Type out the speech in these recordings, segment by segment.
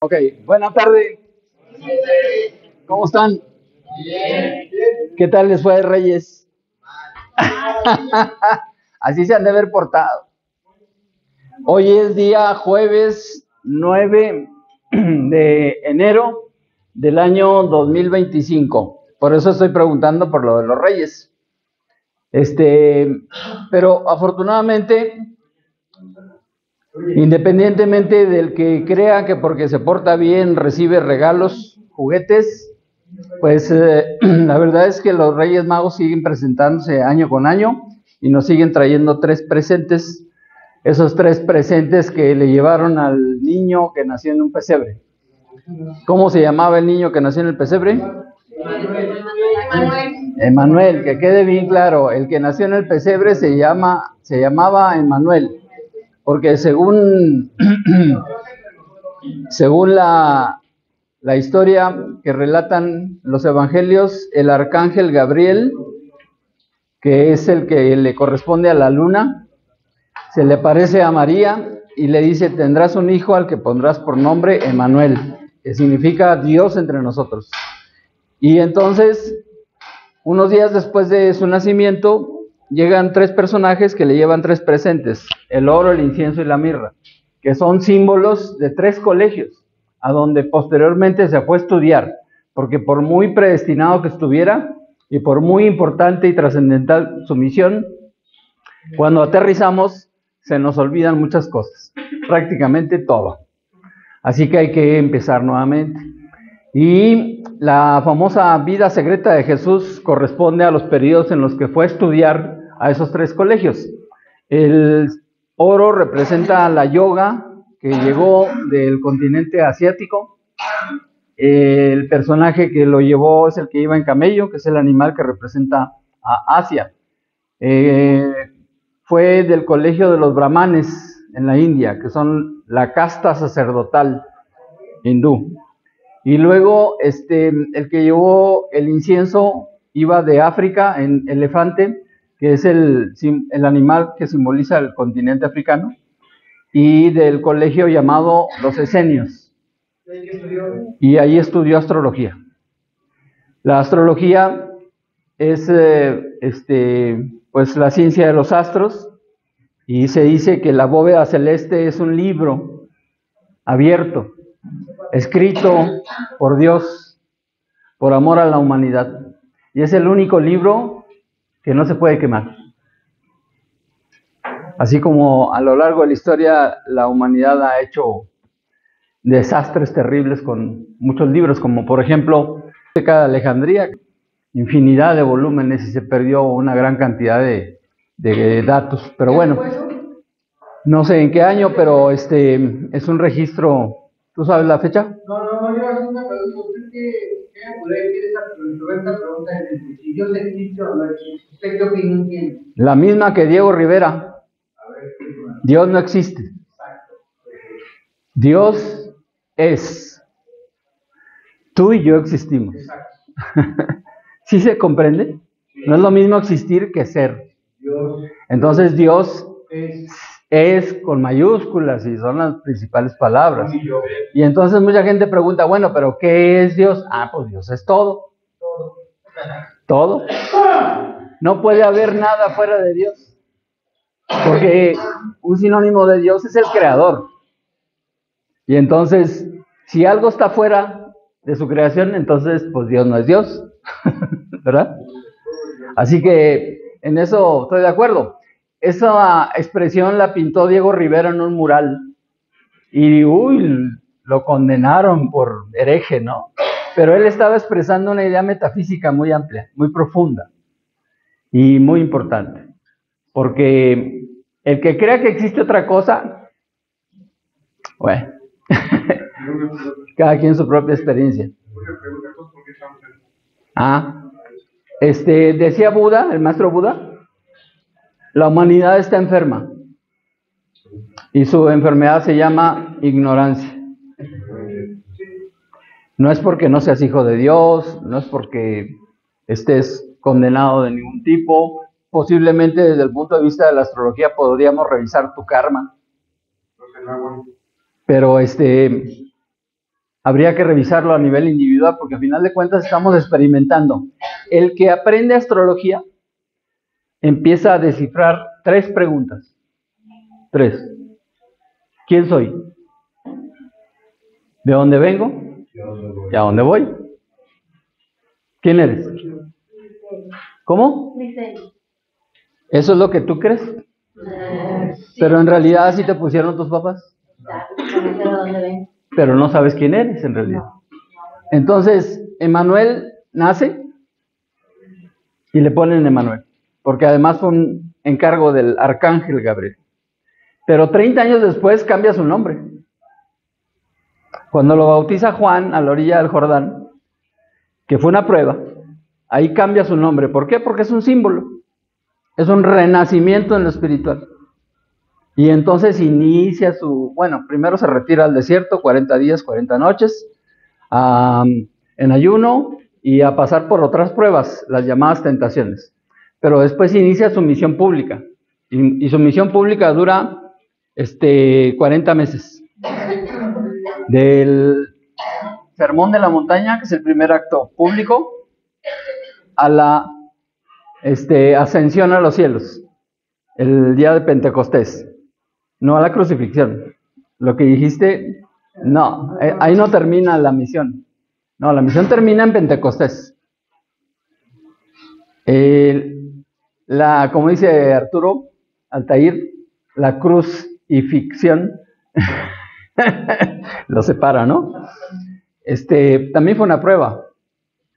Ok, buena tarde. ¿Cómo están? ¿Qué tal les fue de Reyes? Así se han de haber portado. Hoy es día jueves 9 de enero del año 2025. Por eso estoy preguntando por lo de los Reyes. Pero afortunadamente, independientemente del que crea que porque se porta bien recibe regalos, juguetes, pues la verdad es que los Reyes Magos siguen presentándose año con año y nos siguen trayendo 3 presentes, esos 3 presentes que le llevaron al niño que nació en un pesebre. ¿Cómo se llamaba el niño que nació en el pesebre? Emanuel, que quede bien claro, el que nació en el pesebre se llamaba Emanuel, porque según la historia que relatan los evangelios, el arcángel Gabriel, que es el que le corresponde a la luna, se le aparece a María y le dice: tendrás un hijo al que pondrás por nombre Emanuel, que significa Dios entre nosotros. Y entonces, unos días después de su nacimiento, llegan 3 personajes que le llevan 3 presentes: el oro, el incienso y la mirra, que son símbolos de 3 colegios, a donde posteriormente se fue a estudiar, porque por muy predestinado que estuviera, y por muy importante y trascendental su misión, cuando aterrizamos se nos olvidan muchas cosas, prácticamente todo. Así que hay que empezar nuevamente. Y la famosa vida secreta de Jesús corresponde a los periodos en los que fue a estudiar a esos 3 colegios. El oro representa la yoga que llegó del continente asiático. El personaje que lo llevó es el que iba en camello, que es el animal que representa a Asia. Fue del colegio de los brahmanes en la India, que son la casta sacerdotal hindú. Y luego el que llevó el incienso iba de África en elefante, que es el animal que simboliza el continente africano, y del colegio llamado los esenios. Y ahí estudió astrología. La astrología es pues la ciencia de los astros, y se dice que la bóveda celeste es un libro abierto, escrito por Dios, por amor a la humanidad. Y es el único libro que no se puede quemar. Así como a lo largo de la historia la humanidad ha hecho desastres terribles con muchos libros, como por ejemplo Biblioteca de Alejandría, infinidad de volúmenes, y se perdió una gran cantidad de datos. Pero bueno, no sé en qué año, pero es un registro. ¿Tú sabes la fecha? No, yo hago una pregunta. ¿Usted qué pregunta? Si Dios existe o no existe, ¿usted qué opinión tiene? La misma que Diego Rivera. Dios no existe. Dios es. Tú y yo existimos. ¿Sí se comprende? No es lo mismo existir que ser. Entonces Dios es con mayúsculas y son las principales palabras. Y entonces mucha gente pregunta: bueno, pero ¿qué es Dios? Pues Dios es todo. Todo. No puede haber nada fuera de Dios, porque un sinónimo de Dios es el creador. Y entonces, si algo está fuera de su creación, entonces pues Dios no es Dios. ¿Verdad? Así que en eso estoy de acuerdo. Esa expresión la pintó Diego Rivera en un mural y lo condenaron por hereje, ¿no? Pero él estaba expresando una idea metafísica muy amplia, muy profunda y muy importante. Porque el que crea que existe otra cosa, bueno, cada quien su propia experiencia. Decía Buda, el maestro Buda, la humanidad está enferma y su enfermedad se llama ignorancia. No es porque no seas hijo de Dios, no es porque estés condenado de ningún tipo. Posiblemente desde el punto de vista de la astrología podríamos revisar tu karma. Pero Habría que revisarlo a nivel individual porque al final de cuentas estamos experimentando. El que aprende astrología empieza a descifrar 3 preguntas. 3. ¿Quién soy? ¿De dónde vengo? ¿Y a dónde voy? ¿Quién eres? ¿Cómo? ¿Eso es lo que tú crees? Pero en realidad así te pusieron tus papás. Pero no sabes quién eres en realidad. Entonces, Emanuel nace y le ponen Emanuel, porque además fue un encargo del arcángel Gabriel. Pero 30 años después cambia su nombre. Cuando lo bautiza Juan a la orilla del Jordán, que fue una prueba, ahí cambia su nombre. ¿Por qué? Porque es un símbolo. Es un renacimiento en lo espiritual. Y entonces inicia primero se retira al desierto, 40 días, 40 noches, en ayuno y a pasar por otras pruebas, las llamadas tentaciones. Pero después inicia su misión pública. Y su misión pública dura 40 meses. Del Sermón de la Montaña, que es el primer acto público, a la ascensión a los cielos, el día de Pentecostés. No a la crucifixión. Lo que dijiste, no, ahí no termina la misión. No, la misión termina en Pentecostés. Como dice Arturo Altair, la crucifixión lo separa, ¿no? También fue una prueba.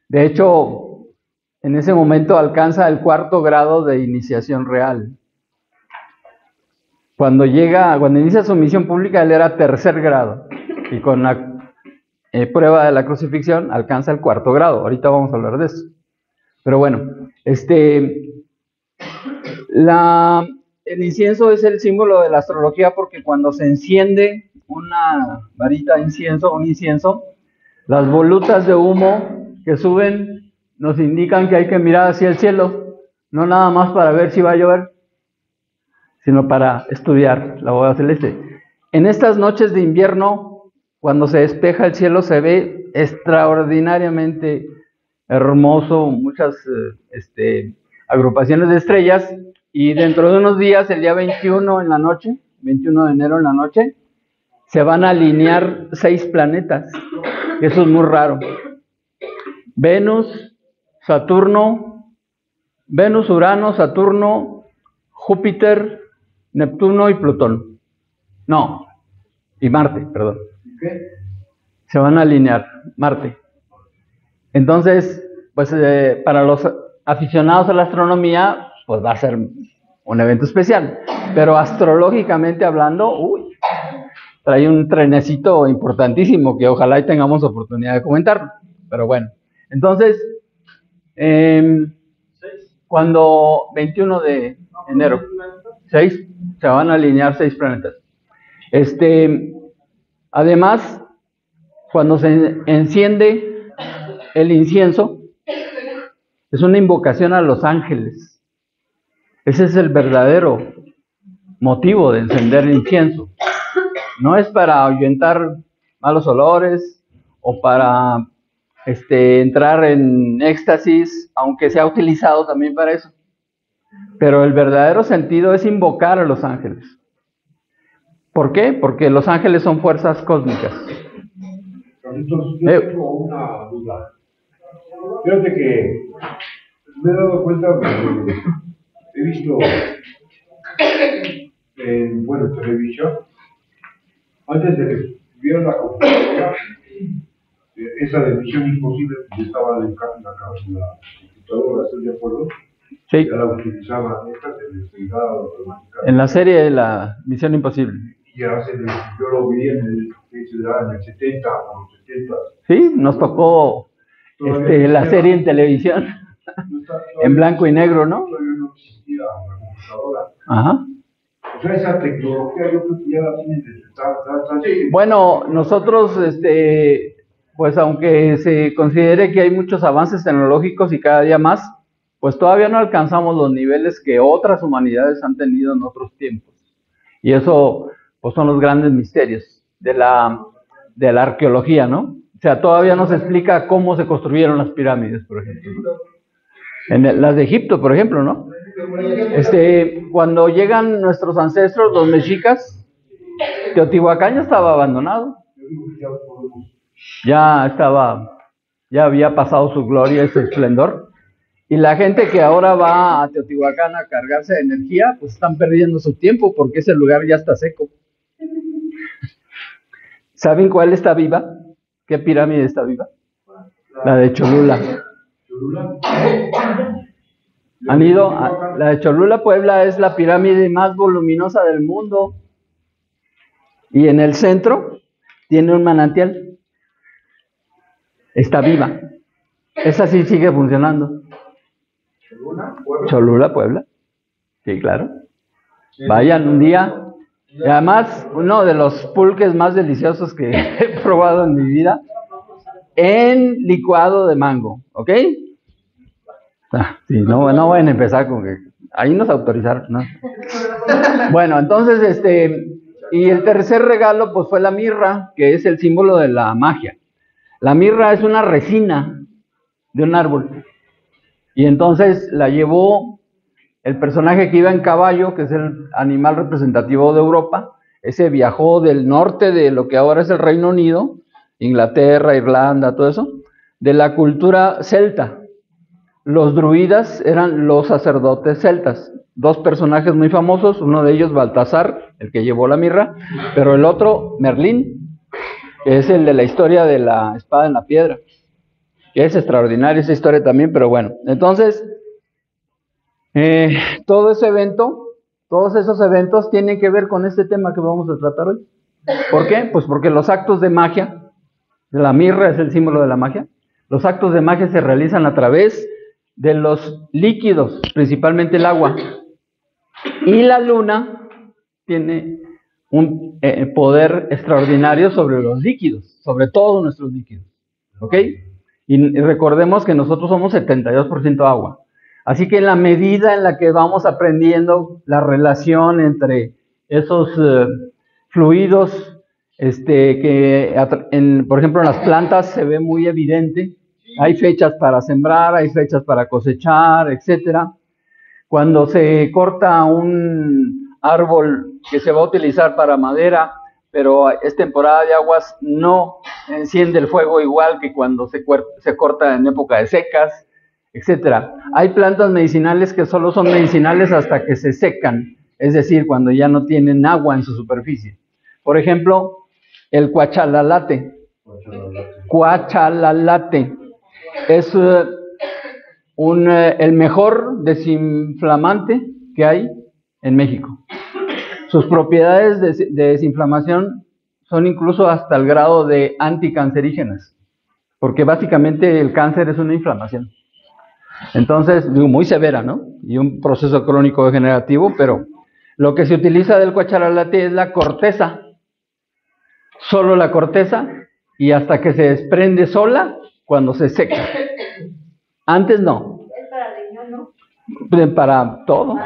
De hecho, en ese momento alcanza el 4º grado de iniciación real. Cuando inicia su misión pública, él era 3er grado. Y con la prueba de la crucifixión alcanza el 4º grado. Ahorita vamos a hablar de eso. Pero bueno, el incienso es el símbolo de la astrología porque cuando se enciende una varita de incienso, un incienso, las volutas de humo que suben nos indican que hay que mirar hacia el cielo, no nada más para ver si va a llover, sino para estudiar la bóveda celeste. En estas noches de invierno, cuando se despeja el cielo, se ve extraordinariamente hermoso, muchas agrupaciones de estrellas, y dentro de unos días, el día 21 en la noche, 21 de enero en la noche, se van a alinear 6 planetas. Eso es muy raro. Venus, Urano, Saturno, Júpiter, Neptuno y Plutón. No, y Marte, perdón. Se van a alinear, Marte. Entonces, pues para los aficionados a la astronomía, pues va a ser un evento especial. Pero astrológicamente hablando, trae un trenecito importantísimo que ojalá y tengamos oportunidad de comentarlo. Pero bueno, entonces, cuando 21 de enero, 6, se van a alinear 6 planetas. Además, cuando se enciende el incienso, es una invocación a los ángeles. Ese es el verdadero motivo de encender el incienso. No es para ahuyentar malos olores o para entrar en éxtasis, aunque se ha utilizado también para eso. Pero el verdadero sentido es invocar a los ángeles. ¿Por qué? Porque los ángeles son fuerzas cósmicas. Entonces, yo tengo una duda. Fíjate que me he dado cuenta que he visto en televisión, antes de que tuviera la computadora, esa de Misión Imposible, que estaba en la computadora, ¿estoy de acuerdo? Sí. Ya la utilizaban esta de desplegada automáticamente. En la serie de la Misión Imposible. Y yo lo vi en el 70 o los 70. Sí, nos tocó la serie en televisión, en blanco y negro, ¿no? Todavía no existía la computadora. Ajá. O sea, esa tecnología yo creo que ya la tienen desde Bueno, nosotros, pues aunque se considere que hay muchos avances tecnológicos y cada día más, pues todavía no alcanzamos los niveles que otras humanidades han tenido en otros tiempos. Y eso, pues son los grandes misterios de la de la arqueología, ¿no? O sea, todavía no se explica cómo se construyeron las pirámides, por ejemplo, ¿no? Las de Egipto, por ejemplo, ¿no? Cuando llegan nuestros ancestros, los mexicas, Teotihuacán ya estaba abandonado. Ya había pasado su gloria y su esplendor. Y la gente que ahora va a Teotihuacán a cargarse de energía, pues están perdiendo su tiempo porque ese lugar ya está seco. ¿Saben cuál está viva? ¿Qué pirámide está viva? La de Cholula. ¿Han ido? La de Cholula, Puebla, es la pirámide más voluminosa del mundo. Y en el centro tiene un manantial. Está viva. Esa sí sigue funcionando. Cholula, Puebla. Sí, claro. Vayan un día. Y además, uno de los pulques más deliciosos que he probado en mi vida, en licuado de mango, ¿ok? Sí, no van a empezar con que ahí nos autorizaron, ¿no? Bueno, entonces, y el tercer regalo, pues fue la mirra, que es el símbolo de la magia. La mirra es una resina de un árbol. Y entonces la llevó el personaje que iba en caballo, que es el animal representativo de Europa. Ese viajó del norte de lo que ahora es el Reino Unido, Inglaterra, Irlanda, todo eso, de la cultura celta. Los druidas eran los sacerdotes celtas. Dos personajes muy famosos, uno de ellos Baltasar, el que llevó la mirra, pero el otro Merlín, que es el de la historia de la espada en la piedra. Que es extraordinaria esa historia también, pero bueno. Entonces, todos esos eventos tienen que ver con este tema que vamos a tratar hoy. ¿Por qué? Pues porque los actos de magia, la mirra es el símbolo de la magia, los actos de magia se realizan a través de los líquidos, principalmente el agua. Y la luna tiene un poder extraordinario sobre los líquidos, sobre todos nuestros líquidos. ¿Ok? Y recordemos que nosotros somos 72% agua. Así que en la medida en la que vamos aprendiendo la relación entre esos fluidos, por ejemplo, en las plantas se ve muy evidente. Hay fechas para sembrar, hay fechas para cosechar, etcétera. Cuando se corta un árbol que se va a utilizar para madera, pero es temporada de aguas, no enciende el fuego igual que cuando se corta en época de secas, etcétera. Hay plantas medicinales que solo son medicinales hasta que se secan, es decir, cuando ya no tienen agua en su superficie. Por ejemplo, el cuachalalate. Cuachalalate es el mejor desinflamante que hay en México. Sus propiedades de desinflamación son incluso hasta el grado de anticancerígenas, porque básicamente el cáncer es una inflamación. Entonces, muy severa, ¿no? Y un proceso crónico degenerativo, pero lo que se utiliza del cuachalalate es la corteza, solo la corteza, y hasta que se desprende sola cuando se seca. Antes no. Es para riñón, ¿no? Para todo.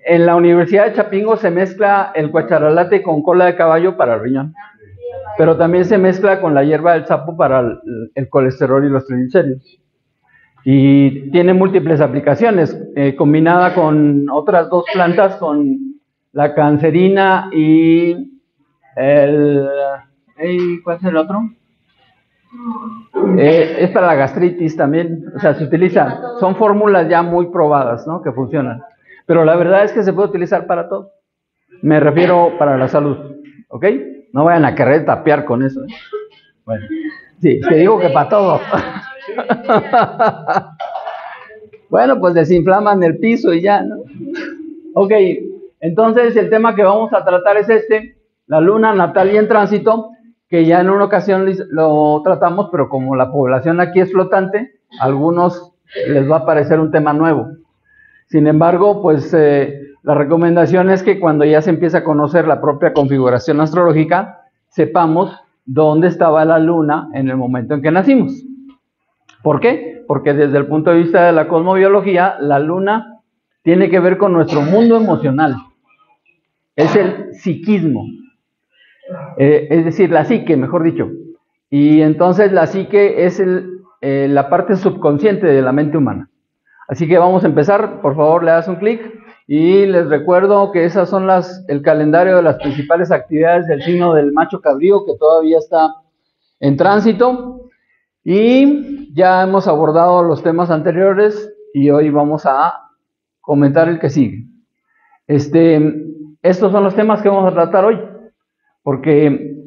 En la Universidad de Chapingo se mezcla el cuachalalate con cola de caballo para el riñón, pero también se mezcla con la hierba del sapo para el colesterol y los triglicéridos. Y tiene múltiples aplicaciones, combinada con otras dos plantas, con la cancerina y ¿cuál es el otro? Es para la gastritis también, o sea, se utiliza, son fórmulas ya muy probadas, ¿no? Que funcionan, pero la verdad es que se puede utilizar para todo. Me refiero para la salud, ¿ok? No vayan a querer tapear con eso, ¿eh? Bueno, sí, te digo que para todo. Bueno, pues desinflaman el piso y ya, ¿no? Ok, entonces el tema que vamos a tratar es la luna natal y en tránsito, que ya en una ocasión lo tratamos, pero como la población aquí es flotante, a algunos les va a parecer un tema nuevo. Sin embargo, pues la recomendación es que cuando ya se empieza a conocer la propia configuración astrológica, sepamos dónde estaba la luna en el momento en que nacimos. ¿Por qué? Porque desde el punto de vista de la cosmobiología, la luna tiene que ver con nuestro mundo emocional. es el psiquismo, es decir, la psique, mejor dicho. Y entonces la psique es la parte subconsciente de la mente humana. Así que vamos a empezar, por favor le das un clic y les recuerdo que esas son el calendario de las principales actividades del signo del macho cabrío que todavía está en tránsito y ya hemos abordado los temas anteriores y hoy vamos a comentar el que sigue. Estos son los temas que vamos a tratar hoy porque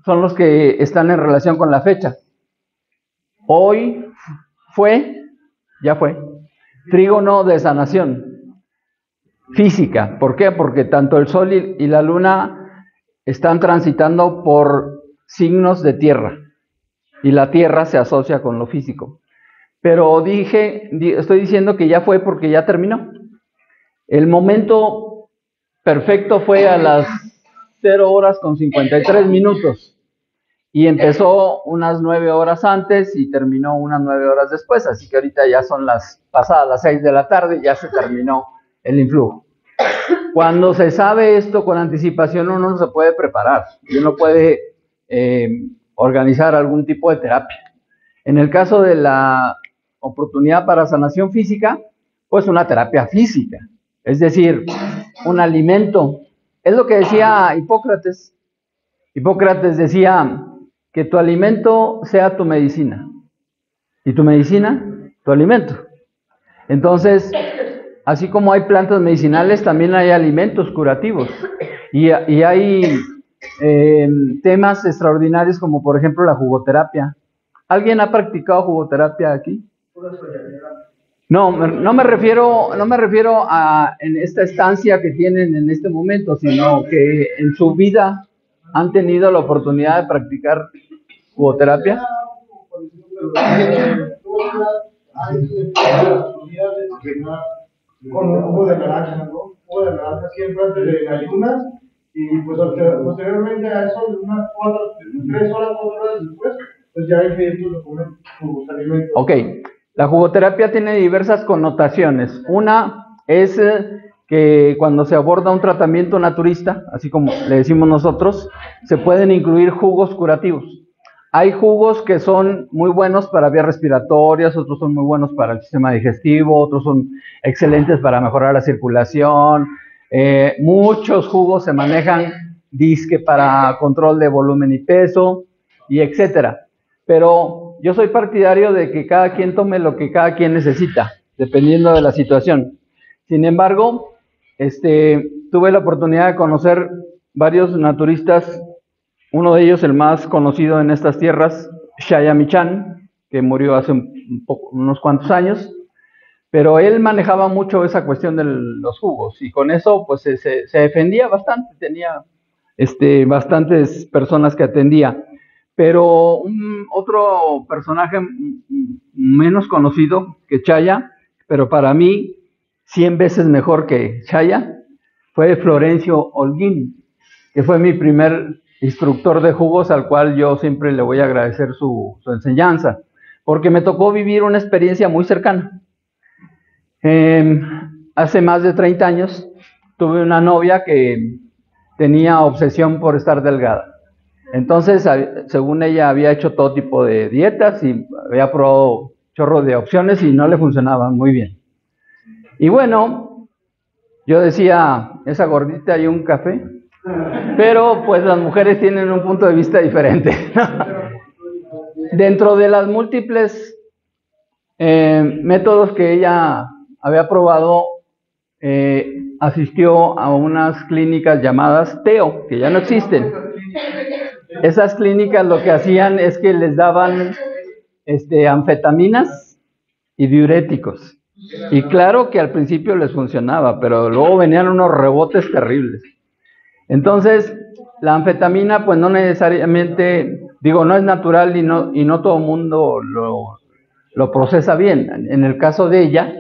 son los que están en relación con la fecha. Hoy ya fue, trígono de sanación física. ¿Por qué? Porque tanto el Sol y la Luna están transitando por signos de tierra y la tierra se asocia con lo físico. Pero estoy diciendo que ya fue porque ya terminó. El momento perfecto fue a las 0:53 y empezó unas 9 horas antes y terminó unas 9 horas después, así que ahorita ya son pasadas las 6 de la tarde, ya se terminó el influjo. Cuando se sabe esto con anticipación, uno no se puede preparar y uno puede organizar algún tipo de terapia. En el caso de la oportunidad para sanación física, pues una terapia física, es decir, un alimento. Es lo que decía Hipócrates. Hipócrates decía que tu alimento sea tu medicina y tu medicina tu alimento. Entonces, así como hay plantas medicinales, también hay alimentos curativos y hay temas extraordinarios como por ejemplo la jugoterapia. ¿Alguien ha practicado jugoterapia aquí? No me refiero a en esta estancia que tienen en este momento, sino que en su vida han tenido la oportunidad de practicar jugoterapia. Con un jugo de naranja, ¿no? Jugo de naranja siempre antes de ayunas y pues posteriormente a eso, unas 3 horas, 4 horas después, pues ya empiezo a comer sus alimentos. Ok, la jugoterapia tiene diversas connotaciones. Una es que cuando se aborda un tratamiento naturista, así como le decimos nosotros, se pueden incluir jugos curativos. Hay jugos que son muy buenos para vías respiratorias, otros son muy buenos para el sistema digestivo, otros son excelentes para mejorar la circulación. Muchos jugos se manejan disque para control de volumen y peso, y etcétera. Pero yo soy partidario de que cada quien tome lo que cada quien necesita, dependiendo de la situación. Sin embargo, tuve la oportunidad de conocer varios naturistas. Uno de ellos, el más conocido en estas tierras, Shaya Michan, que murió hace unos cuantos años, pero él manejaba mucho esa cuestión de los jugos y con eso pues se defendía bastante, tenía bastantes personas que atendía. Pero otro personaje menos conocido que Shaya, pero para mí 100 veces mejor que Shaya, fue Florencio Holguín, que fue mi primer instructor de jugos, al cual yo siempre le voy a agradecer su enseñanza, porque me tocó vivir una experiencia muy cercana. Hace más de 30 años tuve una novia que tenía obsesión por estar delgada. Entonces, según ella, había hecho todo tipo de dietas y había probado chorro de opciones y no le funcionaban muy bien. Y bueno, yo decía, esa gordita y un café. Pero pues las mujeres tienen un punto de vista diferente. Dentro de las múltiples métodos que ella había probado, asistió a unas clínicas llamadas TEO, que ya no existen. Esas clínicas lo que hacían es que les daban anfetaminas y diuréticos. Y claro que al principio les funcionaba, pero luego venían unos rebotes terribles. Entonces, la anfetamina, pues no necesariamente, no es natural y no todo el mundo lo procesa bien. En el caso de ella,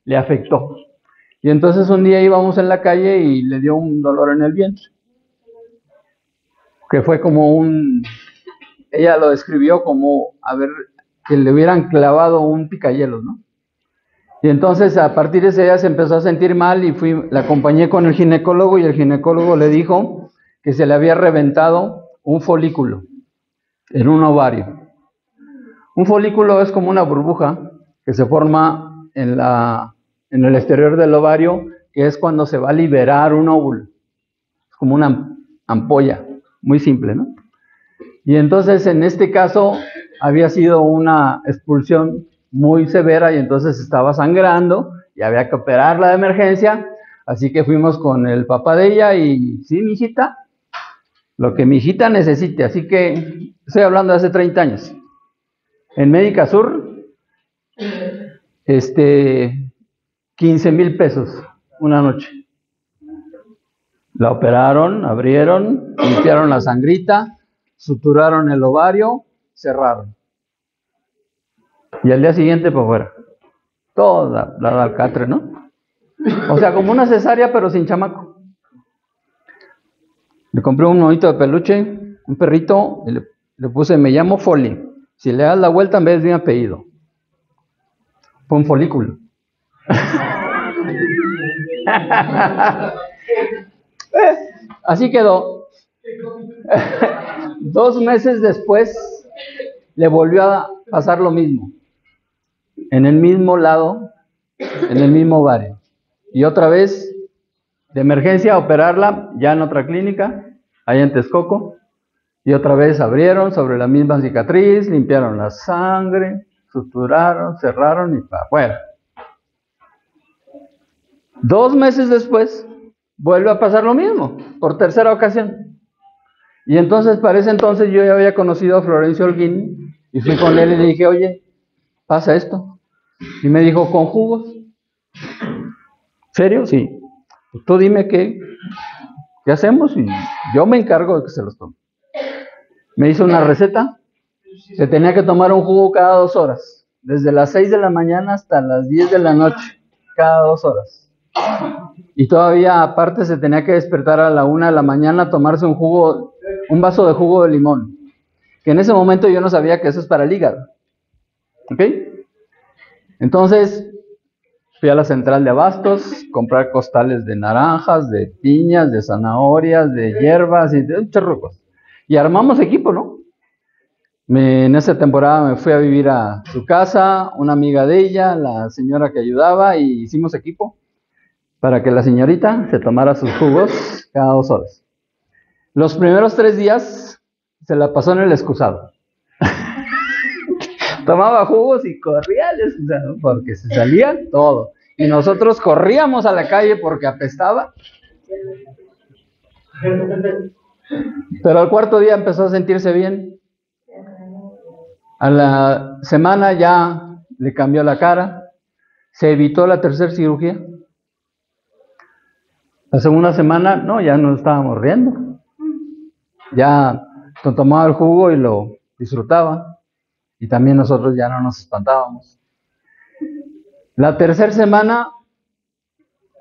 le afectó. Y entonces un día íbamos en la calle y le dio un dolor en el vientre. Que fue como ella lo describió como, que le hubieran clavado un picayelos, ¿no? Y entonces a partir de ese día se empezó a sentir mal y la acompañé con el ginecólogo y el ginecólogo le dijo que se le había reventado un folículo en un ovario. Un folículo es como una burbuja que se forma en el exterior del ovario, que es cuando se va a liberar un óvulo. Es como una ampolla, muy simple, ¿no? Y entonces en este caso había sido una expulsión muy severa y entonces estaba sangrando y había que operarla de emergencia, así que fuimos con el papá de ella y sí, mi hijita, lo que mi hijita necesite, así que estoy hablando de hace 30 años. En Médica Sur, 15,000 pesos una noche. La operaron, abrieron, limpiaron la sangrita, suturaron el ovario, cerraron. Y al día siguiente, pues fuera. Toda la alcatre, ¿no? O sea, como una cesárea, pero sin chamaco. Le compré un monito de peluche, un perrito, y le puse, me llamo Folly. Si le das la vuelta, en vez de mi apellido. Fue un folículo. Así quedó. 2 meses después, le volvió a pasar lo mismo. En el mismo lado, en el mismo ovario. Y otra vez, de emergencia, operarla, ya en otra clínica, allá en Texcoco. Y otra vez abrieron sobre la misma cicatriz, limpiaron la sangre, suturaron, cerraron y para afuera. 2 meses después, vuelve a pasar lo mismo, por tercera ocasión. Y entonces, para ese entonces, yo ya había conocido a Florencio Holguín y fui con él y le dije, oye, pasa esto. Y me dijo, ¿con jugos? ¿Serio? Sí. Pues tú dime qué hacemos y yo me encargo de que se los tome. Me hizo una receta. Se tenía que tomar un jugo cada 2 horas. Desde las 6 de la mañana hasta las 10 de la noche. Cada 2 horas. Y todavía aparte se tenía que despertar a la 1 de la mañana a tomarse un vaso de jugo de limón. Que en ese momento yo no sabía que eso es para el hígado. ¿Ok? Entonces, fui a la central de abastos, comprar costales de naranjas, de piñas, de zanahorias, de hierbas y de un chorro de cosas. Y armamos equipo, ¿no? En esa temporada me fui a vivir a su casa, una amiga de ella, la señora que ayudaba, y hicimos equipo para que la señorita se tomara sus jugos cada 2 horas. Los primeros 3 días se la pasó en el excusado. Tomaba jugos y corría, porque se salía todo. Y nosotros corríamos a la calle porque apestaba. Pero al 4.º día empezó a sentirse bien. A la semana ya le cambió la cara. Se evitó la 3.ª cirugía. La segunda semana, no, ya nos estábamos riendo. Ya tomaba el jugo y lo disfrutaba. Y también nosotros ya no nos espantábamos. La 3.ª semana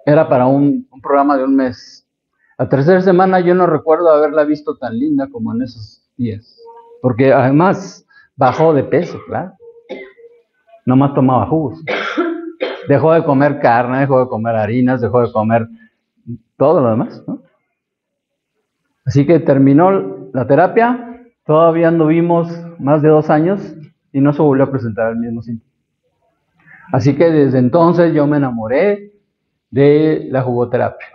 era para un programa de 1 mes. La 3.ª semana yo no recuerdo haberla visto tan linda como en esos días. Porque además bajó de peso, claro. Nomás tomaba jugos. Dejó de comer carne, dejó de comer harinas, dejó de comer todo lo demás, ¿no? Así que terminó la terapia, todavía anduvimos más de 2 años y no se volvió a presentar el mismo síntoma. Así que desde entonces yo me enamoré de la jugoterapia.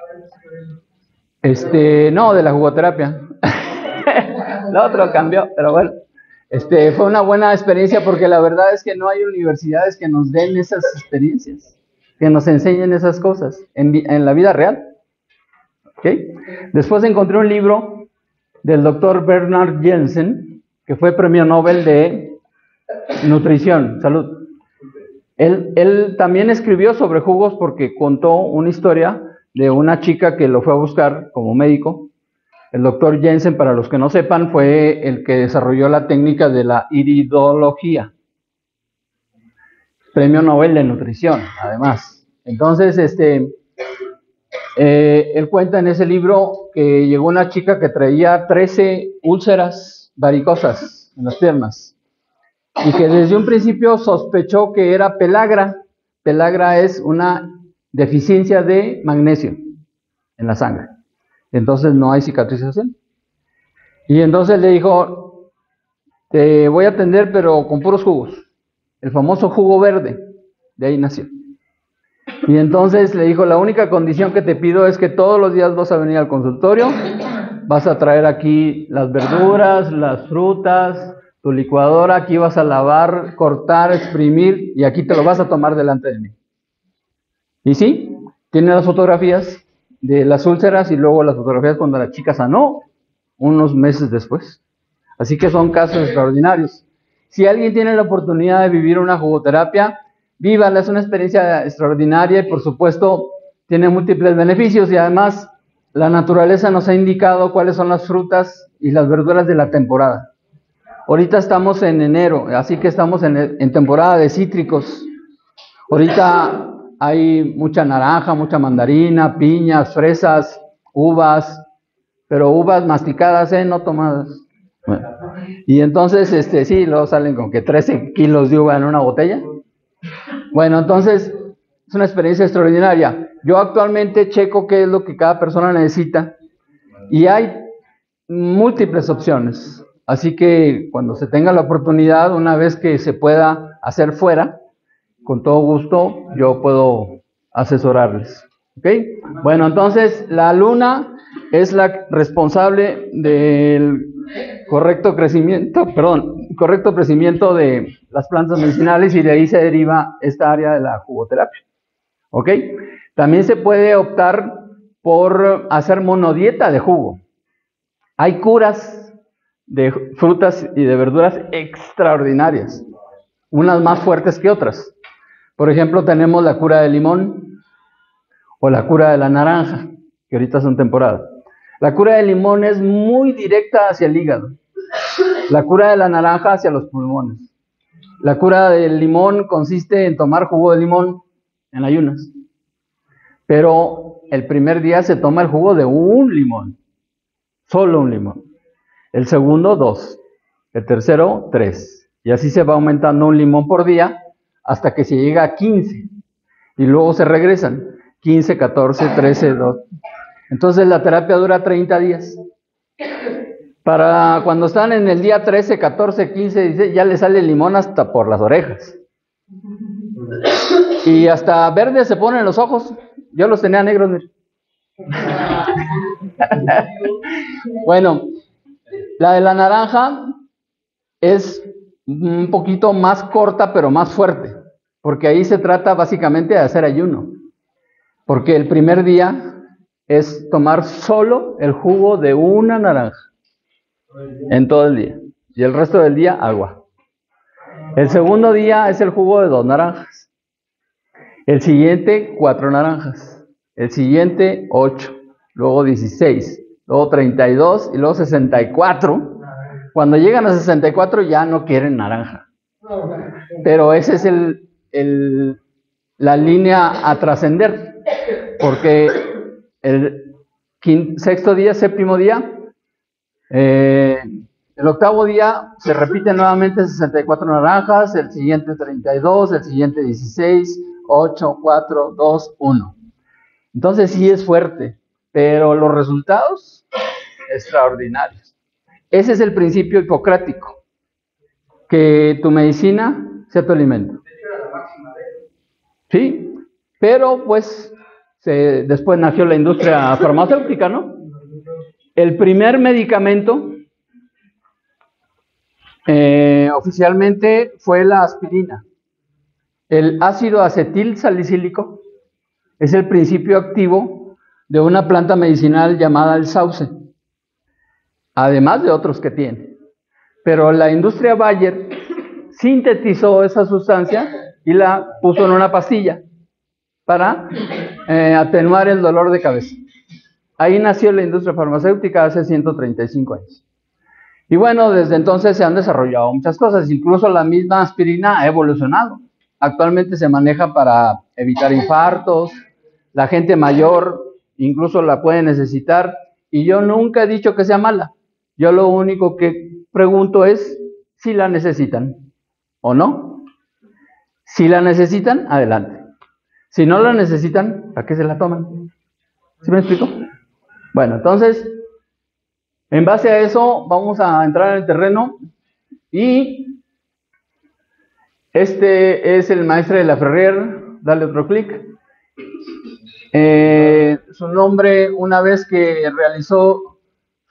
No, de la jugoterapia. Lo otro cambió, pero bueno. Fue una buena experiencia porque la verdad es que no hay universidades que nos den esas experiencias, que nos enseñen esas cosas en la vida real. ¿Okay? Después encontré un libro del doctor Bernard Jensen, que fue premio Nobel de nutrición, salud. Él también escribió sobre jugos porque contó una historia de una chica que lo fue a buscar como médico. El doctor Jensen, para los que no sepan, fue el que desarrolló la técnica de la iridología. Premio Nobel de nutrición, además. Entonces, él cuenta en ese libro que llegó una chica que traía 13 úlceras varicosas en las piernas y que desde un principio sospechó que era pelagra. pelagra es una deficiencia de magnesio en la sangre. Entonces no hay cicatrización. Y entonces le dijo, te voy a atender pero con puros jugos. El famoso jugo verde, de ahí nació. Y entonces le dijo, la única condición que te pido es que todos los días vas a venir al consultorio, vas a traer aquí las verduras, las frutas, tu licuadora, aquí vas a lavar, cortar, exprimir, y aquí te lo vas a tomar delante de mí. Y sí, tiene las fotografías de las úlceras y luego las fotografías cuando la chica sanó, unos meses después. Así que son casos extraordinarios. Si alguien tiene la oportunidad de vivir una jugoterapia, vívala, es una experiencia extraordinaria y por supuesto tiene múltiples beneficios y además la naturaleza nos ha indicado cuáles son las frutas y las verduras de la temporada. Ahorita estamos en enero, así que estamos en temporada de cítricos. Ahorita hay mucha naranja, mucha mandarina, piñas, fresas, uvas, pero uvas masticadas, no tomadas. Bueno, y entonces, sí, luego salen con que 13 kilos de uva en una botella. Bueno, entonces, es una experiencia extraordinaria. Yo actualmente checo qué es lo que cada persona necesita y hay múltiples opciones. Así que cuando se tenga la oportunidad, una vez que se pueda hacer fuera, con todo gusto, yo puedo asesorarles. ¿Ok? Bueno, entonces, la luna es la responsable del correcto crecimiento de las plantas medicinales y de ahí se deriva esta área de la jugoterapia. ¿Ok? También se puede optar por hacer monodieta de jugo. Hay curas de frutas y de verduras extraordinarias, unas más fuertes que otras. Por ejemplo, tenemos la cura del limón o la cura de la naranja, que ahorita son temporada. La cura del limón es muy directa hacia el hígado. La cura de la naranja hacia los pulmones. La cura del limón consiste en tomar jugo de limón en ayunas. Pero el primer día se toma el jugo de un limón. Solo un limón. El segundo, 2. El tercero, 3. Y así se va aumentando un limón por día hasta que se llega a 15. Y luego se regresan. 15, 14, 13, 2. Entonces la terapia dura 30 días. Para cuando están en el día 13, 14, 15, 16, ya le sale el limón hasta por las orejas. Y hasta verde se ponen los ojos. Yo los tenía negros. Bueno, la de la naranja es un poquito más corta, pero más fuerte. Porque ahí se trata básicamente de hacer ayuno. Porque el primer día es tomar solo el jugo de una naranja en todo el día. Y el resto del día, agua. El segundo día es el jugo de 2 naranjas. El siguiente, 4 naranjas. El siguiente, 8. Luego 16. Luego 32 y luego 64. Cuando llegan a 64 ya no quieren naranja. Pero ese es la línea a trascender. Porque el sexto día, séptimo día, el octavo día se repite nuevamente 64 naranjas, el siguiente 32, el siguiente 16, 8, 4, 2, 1. Entonces sí es fuerte, pero los resultados extraordinarios. Ese es el principio hipocrático, que tu medicina sea tu alimento. Sí, pero pues después nació la industria farmacéutica, ¿no? El primer medicamento oficialmente fue la aspirina. El ácido acetil salicílico es el principio activo de una planta medicinal llamada el sauce, además de otros que tiene. Pero la industria Bayer sintetizó esa sustancia y la puso en una pastilla para atenuar el dolor de cabeza. Ahí nació la industria farmacéutica hace 135 años. Y bueno, desde entonces se han desarrollado muchas cosas, incluso la misma aspirina ha evolucionado. Actualmente se maneja para evitar infartos, la gente mayor incluso la puede necesitar, y yo nunca he dicho que sea mala. Yo lo único que pregunto es si la necesitan o no. Si la necesitan, adelante. Si no la necesitan, ¿a qué se la toman? ¿Sí me explico? Bueno, entonces, en base a eso, vamos a entrar en el terreno y este es el maestre de la Ferrier. Dale otro clic. Su nombre, una vez que realizó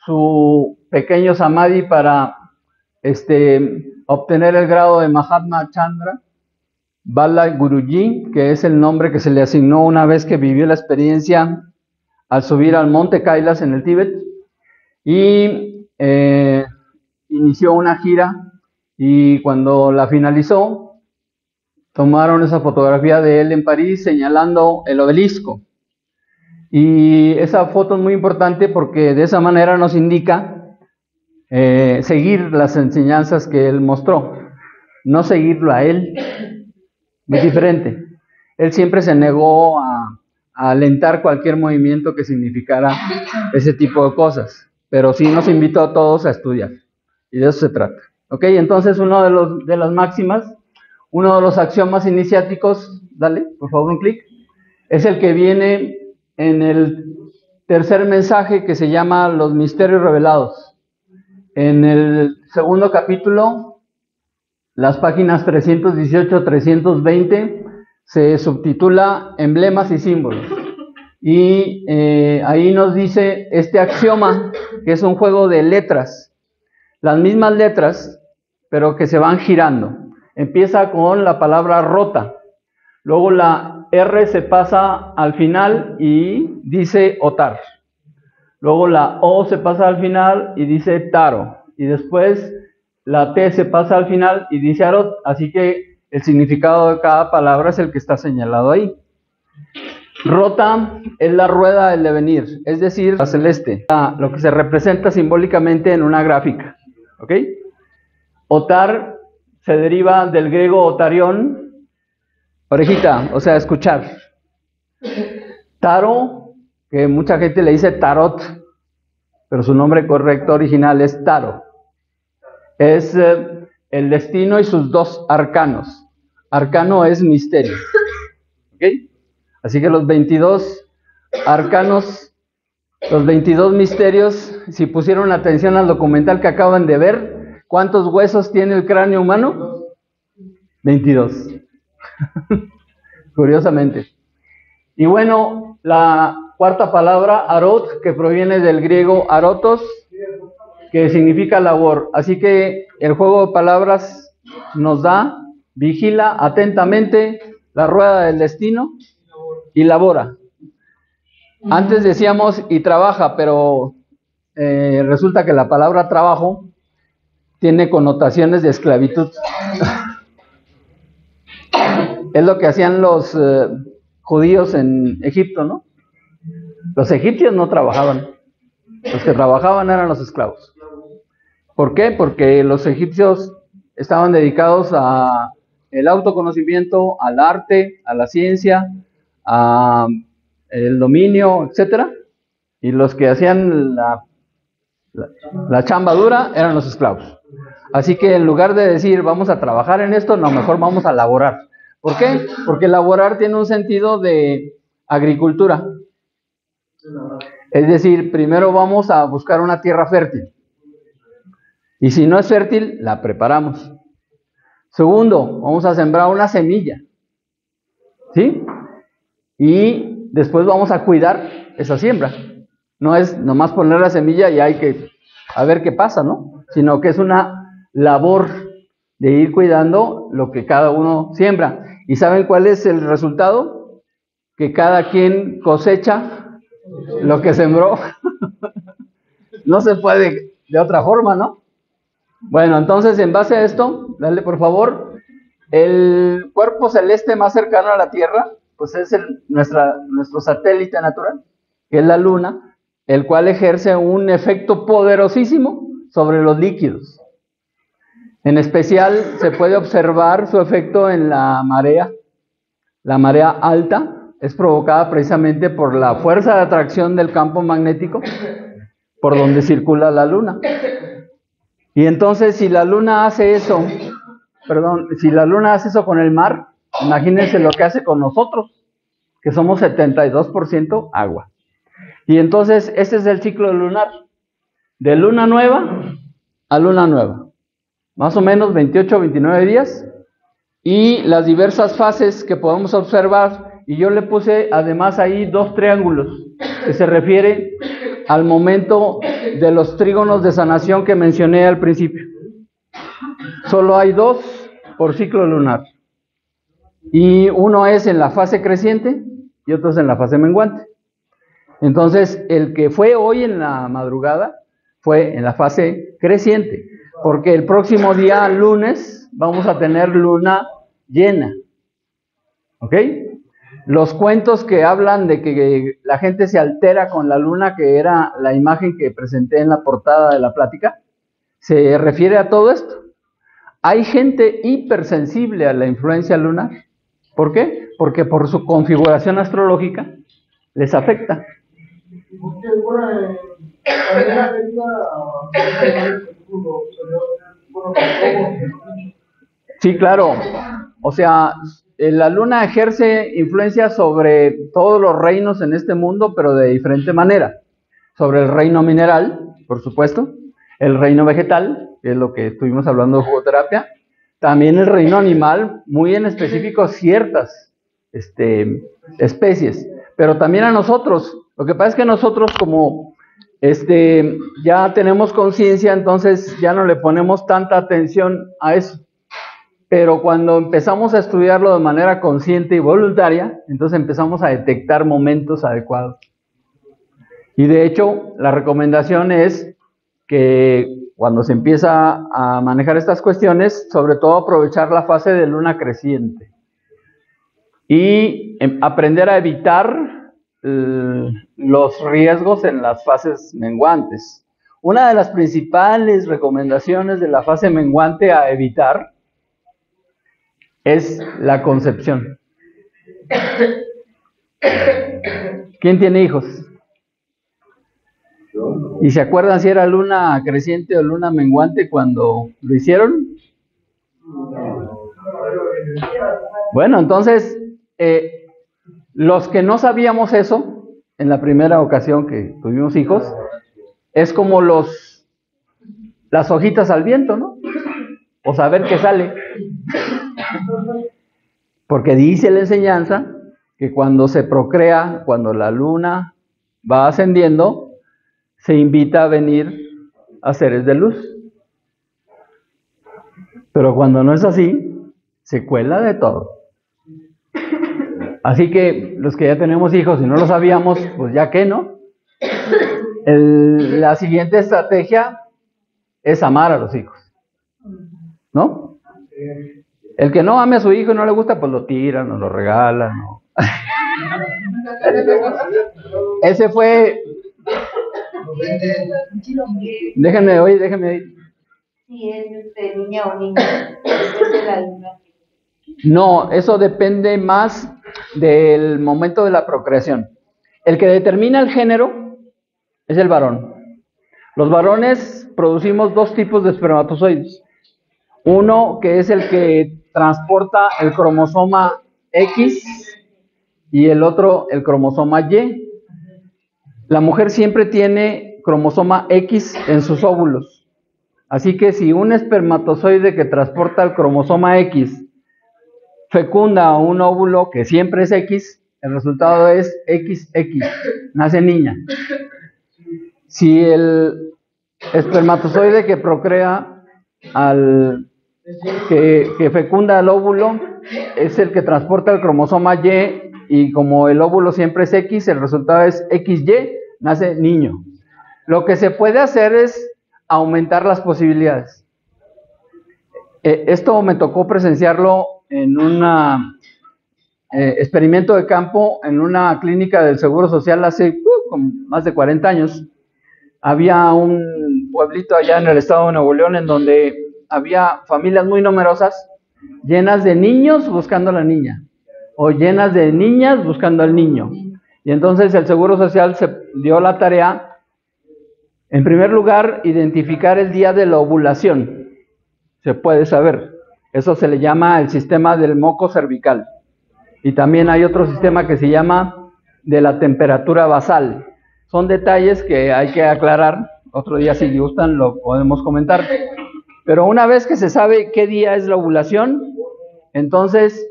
su pequeño samadhi para obtener el grado de Mahatma Chandra, Bala Guruji, que es el nombre que se le asignó una vez que vivió la experiencia al subir al monte Kailas en el Tíbet, y inició una gira, y cuando la finalizó, tomaron esa fotografía de él en París señalando el obelisco. Y esa foto es muy importante porque de esa manera nos indica seguir las enseñanzas que él mostró, no seguirlo a él. Muy diferente. Él siempre se negó a alentar cualquier movimiento que significara ese tipo de cosas, pero sí nos invitó a todos a estudiar, y de eso se trata. ¿Ok? Entonces, uno de las máximas, uno de los axiomas iniciáticos, dale, por favor, un clic, es el que viene en el tercer mensaje, que se llama Los Misterios Revelados. En el segundo capítulo, las páginas 318-320, se subtitula Emblemas y Símbolos. Y ahí nos dice este axioma, que es un juego de letras. Las mismas letras, pero que se van girando. Empieza con la palabra rota. Luego la R se pasa al final y dice otar. Luego la O se pasa al final y dice taro. Y después la T se pasa al final y dice arot. Así que el significado de cada palabra es el que está señalado ahí. Rota es la rueda del devenir, es decir, la celeste, lo que se representa simbólicamente en una gráfica. ¿Ok? Otar se deriva del griego otarión, orejita, o sea, escuchar. Taro, que mucha gente le dice tarot, pero su nombre correcto original es taro. Es el destino y sus dos arcanos. Arcano es misterio. ¿Ok? Así que los 22 arcanos, los 22 misterios, si pusieron atención al documental que acaban de ver, ¿cuántos huesos tiene el cráneo humano? 22. Curiosamente. Y bueno, la cuarta palabra, arot, que proviene del griego arotos, que significa labor. Así que el juego de palabras nos da, vigila atentamente la rueda del destino y labora. Antes decíamos y trabaja, pero resulta que la palabra trabajo tiene connotaciones de esclavitud. Es lo que hacían los judíos en Egipto, ¿no? Los egipcios no trabajaban. Los que trabajaban eran los esclavos. ¿Por qué? Porque los egipcios estaban dedicados a el autoconocimiento, al arte, a la ciencia, a el dominio, etcétera. Y los que hacían la chamba dura eran los esclavos. Así que en lugar de decir vamos a trabajar en esto, no, mejor vamos a laborar. ¿Por qué? Porque laborar tiene un sentido de agricultura. Es decir, primero vamos a buscar una tierra fértil. Y si no es fértil, la preparamos. Segundo, vamos a sembrar una semilla. ¿Sí? Y después vamos a cuidar esa siembra. No es nomás poner la semilla y hay que a ver qué pasa, ¿no? Sino que es una labor de ir cuidando lo que cada uno siembra. ¿Y saben cuál es el resultado? Que cada quien cosecha lo que sembró. No se puede de otra forma, ¿no? Bueno, entonces en base a esto, dale por favor, el cuerpo celeste más cercano a la Tierra, pues es nuestro satélite natural, que es la Luna, el cual ejerce un efecto poderosísimo sobre los líquidos. En especial se puede observar su efecto en la marea. La marea alta es provocada precisamente por la fuerza de atracción del campo magnético por donde circula la Luna. Y entonces si la Luna hace eso, si la Luna hace eso con el mar, imagínense lo que hace con nosotros. que somos 72% agua. Y entonces, este es el ciclo lunar, de luna nueva a luna nueva, más o menos 28 o 29 días, y las diversas fases que podemos observar, y yo le puse además ahí 2 triángulos, que se refiere al momento de los trígonos de sanación que mencioné al principio. Solo hay 2 por ciclo lunar, y uno es en la fase creciente y otro es en la fase menguante. Entonces, el que fue hoy en la madrugada fue en la fase creciente, porque el próximo día, lunes, vamos a tener luna llena. ¿Ok? Los cuentos que hablan de que la gente se altera con la luna, que era la imagen que presenté en la portada de la plática, se refiere a todo esto. Hay gente hipersensible a la influencia lunar. ¿Por qué? Porque por su configuración astrológica les afecta. Sí, claro. O sea, la luna ejerce influencia sobre todos los reinos en este mundo, pero de diferente manera. Sobre el reino mineral, por supuesto, el reino vegetal, que es lo que estuvimos hablando de jugoterapia, también el reino animal, muy en específico ciertas especies, pero también a nosotros. Lo que pasa es que nosotros como ya tenemos conciencia, entonces ya no le ponemos tanta atención a eso. Pero cuando empezamos a estudiarlo de manera consciente y voluntaria, entonces empezamos a detectar momentos adecuados. Y de hecho, la recomendación es que cuando se empieza a manejar estas cuestiones, sobre todo aprovechar la fase de luna creciente y aprender a evitar los riesgos en las fases menguantes. Una de las principales recomendaciones de la fase menguante a evitar es la concepción. ¿Quién tiene hijos? ¿Y se acuerdan si era luna creciente o luna menguante cuando lo hicieron? Bueno, entonces, los que no sabíamos eso, en la primera ocasión que tuvimos hijos, es como las hojitas al viento, ¿no? O saber qué sale. Porque dice la enseñanza que cuando se procrea, cuando la luna va ascendiendo, se invita a venir a seres de luz. Pero cuando no es así, se cuela de todo. Así que los que ya tenemos hijos y no lo sabíamos, pues ya que no. La siguiente estrategia es amar a los hijos, ¿no? El que no ame a su hijo y no le gusta, pues lo tiran o lo regalan. ¿No? Ese fue... Déjenme oír. Si es de niña o niño, depende de la luna. No, eso depende más del momento de la procreación. El que determina el género es el varón. Los varones producimos 2 tipos de espermatozoides. Uno que es el que transporta el cromosoma X y el otro el cromosoma Y. La mujer siempre tiene cromosoma X en sus óvulos. Así que si un espermatozoide que transporta el cromosoma X fecunda a un óvulo que siempre es X, el resultado es XX, nace niña. Si el espermatozoide que procrea que fecunda al óvulo es el que transporta el cromosoma Y como el óvulo siempre es X, el resultado es XY, nace niño. Lo que se puede hacer es aumentar las posibilidades. Esto me tocó presenciarlo en un experimento de campo en una clínica del Seguro Social hace más de 40 años. Había un pueblito allá en el estado de Nuevo León en donde había familias muy numerosas, llenas de niños buscando a la niña, o llenas de niñas buscando al niño. Y entonces el Seguro Social se dio la tarea, en primer lugar, identificar el día de la ovulación. Se puede saber. Eso se le llama el sistema del moco cervical. Y también hay otro sistema que se llama de la temperatura basal. Son detalles que hay que aclarar. Otro día, si gustan, lo podemos comentar. Pero una vez que se sabe qué día es la ovulación, entonces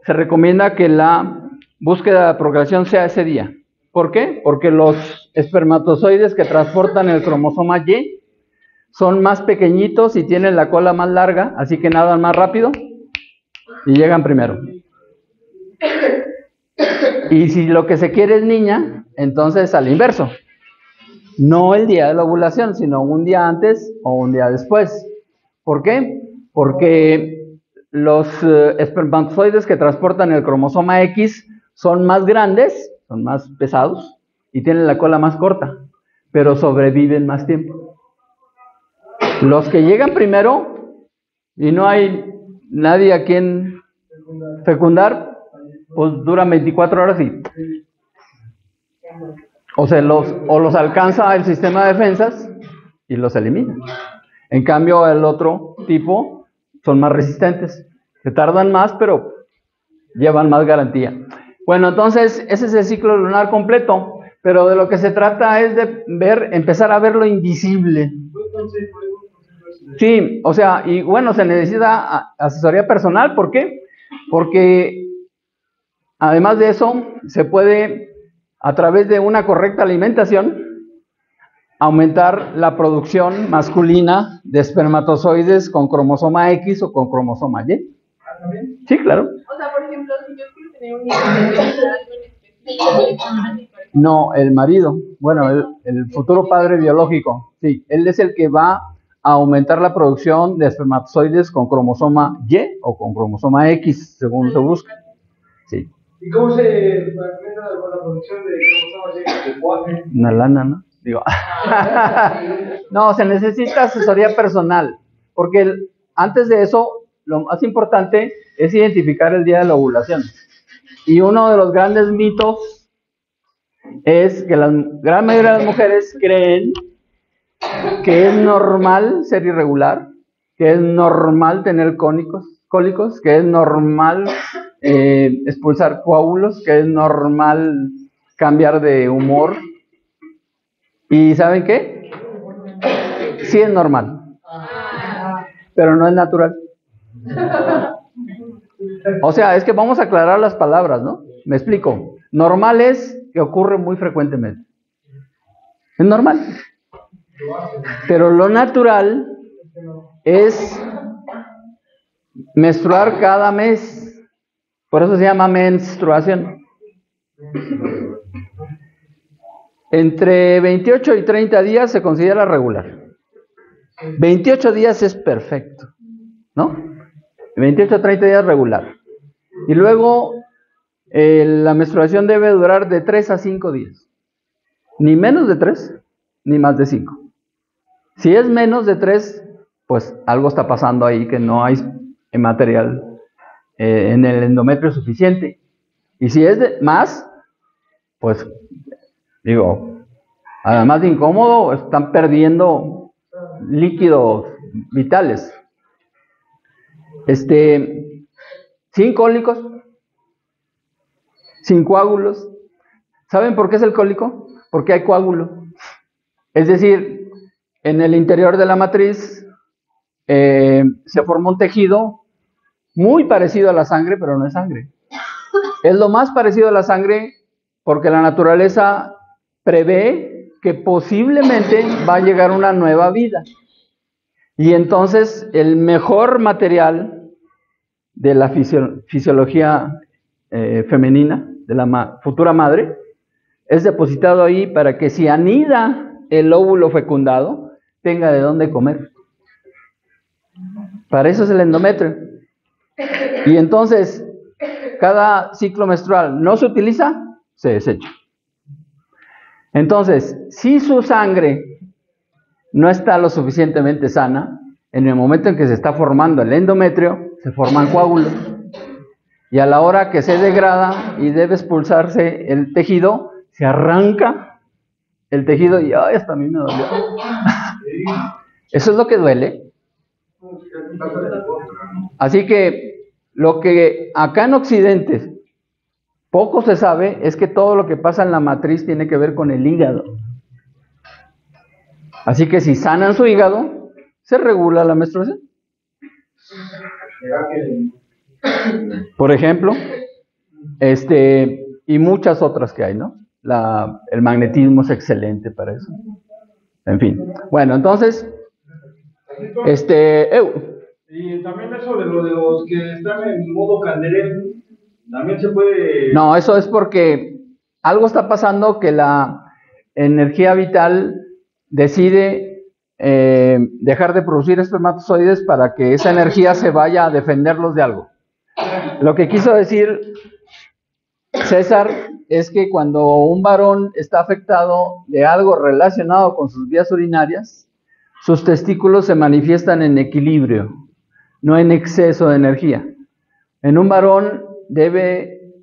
se recomienda que la búsqueda de procreación sea ese día. ¿Por qué? Porque los espermatozoides que transportan el cromosoma Y son más pequeñitos y tienen la cola más larga, así que nadan más rápido y llegan primero. Y si lo que se quiere es niña, entonces al inverso. No el día de la ovulación, sino un día antes o un día después. ¿Por qué? Porque los espermatozoides que transportan el cromosoma X son más grandes, son más pesados y tienen la cola más corta, pero sobreviven más tiempo. Los que llegan primero y no hay nadie a quien fecundar, pues duran 24 horas y los alcanza el sistema de defensas y los elimina. En cambio, el otro tipo son más resistentes, se tardan más, pero llevan más garantía. Bueno, entonces ese es el ciclo lunar completo, pero de lo que se trata es de empezar a ver lo invisible. Sí, o sea, y bueno, se necesita asesoría personal. ¿Por qué? Porque además de eso, se puede, a través de una correcta alimentación, aumentar la producción masculina de espermatozoides con cromosoma X o con cromosoma Y. ¿También? Sí, claro. O sea, por ejemplo, si yo quiero tener un hijo de algo en específico, No, el marido, bueno, el futuro padre biológico, sí, él es el que va a aumentar la producción de espermatozoides con cromosoma Y o con cromosoma X, según se busque. Sí. ¿Y cómo se fragmenta con la producción de cromosomas Y? Una lana, ¿no? Digo. No, se necesita asesoría personal, porque antes de eso, lo más importante es identificar el día de la ovulación. Y uno de los grandes mitos es que la gran mayoría de las mujeres creen que es normal ser irregular, que es normal tener cólicos, que es normal expulsar coágulos, que es normal cambiar de humor. ¿Y saben qué? Sí es normal, pero no es natural. O sea, es que vamos a aclarar las palabras, ¿no? Me explico. Normal es que ocurre muy frecuentemente. Es normal. Pero lo natural es menstruar cada mes. Por eso se llama menstruación. Entre 28 y 30 días se considera regular. 28 días es perfecto, ¿no? 28 a 30 días regular. Y luego la menstruación debe durar de 3 a 5 días. Ni menos de 3, ni más de 5. Si es menos de 3, pues algo está pasando ahí, que no hay material en el endometrio suficiente. Y si es de más, pues digo, además de incómodo, están perdiendo líquidos vitales. Sin cólicos, sin coágulos. ¿Saben por qué es el cólico? Porque hay coágulo. Es decir, en el interior de la matriz se forma un tejido muy parecido a la sangre, pero no es sangre. Es lo más parecido a la sangre porque la naturaleza prevé que posiblemente va a llegar una nueva vida. Y entonces el mejor material de la fisiología femenina, de la futura madre, es depositado ahí para que si anida el óvulo fecundado, tenga de dónde comer. Para eso es el endometrio. Y entonces, cada ciclo menstrual no se utiliza, se desecha. Entonces, si su sangre no está lo suficientemente sana, en el momento en que se está formando el endometrio, se forman coágulos. Y a la hora que se degrada y debe expulsarse el tejido, se arranca el tejido y ¡ay, hasta a mí me dolió! Eso es lo que duele. Así que lo que acá en Occidente poco se sabe es que todo lo que pasa en la matriz tiene que ver con el hígado. Así que si sanan su hígado, se regula la menstruación. Por ejemplo, y muchas otras que hay, ¿no? El magnetismo es excelente para eso. En fin. Bueno, entonces, Y también eso de lo de los que están en modo candelero, también se puede... No, eso es porque algo está pasando que la energía vital decide dejar de producir espermatozoides para que esa energía se vaya a defenderlos de algo. Lo que quiso decir César es que cuando un varón está afectado de algo relacionado con sus vías urinarias, sus testículos se manifiestan en equilibrio, no en exceso de energía. En un varón debe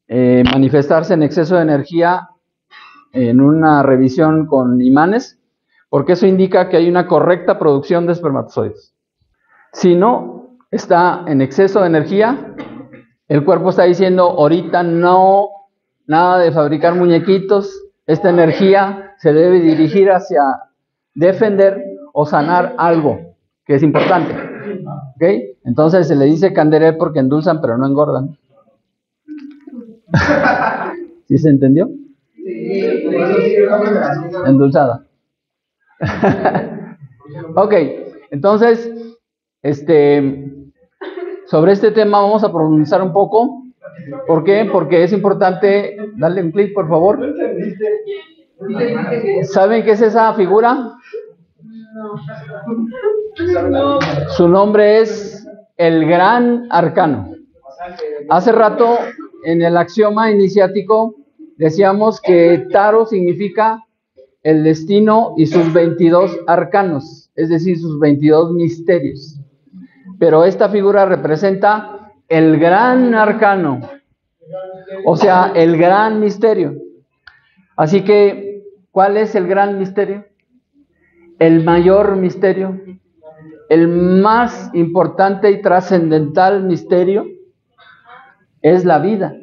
manifestarse en exceso de energía en una revisión con imanes, porque eso indica que hay una correcta producción de espermatozoides. Si no está en exceso de energía, el cuerpo está diciendo, ahorita no, nada de fabricar muñequitos, esta energía se debe dirigir hacia defender o sanar algo que es importante. ¿Ok? Entonces se le dice canderé porque endulzan pero no engordan. ¿Sí se entendió? Sí. Endulzada. Ok, entonces, sobre este tema vamos a profundizar un poco. ¿Por qué? Porque es importante. Dale un clic, por favor. ¿Saben qué es esa figura? No. Su nombre es el Gran Arcano. Hace rato, en el axioma iniciático, decíamos que Taro significa el destino y sus 22 arcanos, es decir, sus 22 misterios. Pero esta figura representa el Gran Arcano, o sea, el gran misterio. Así que, ¿cuál es el gran misterio? El mayor misterio, el más importante y trascendental misterio es la vida.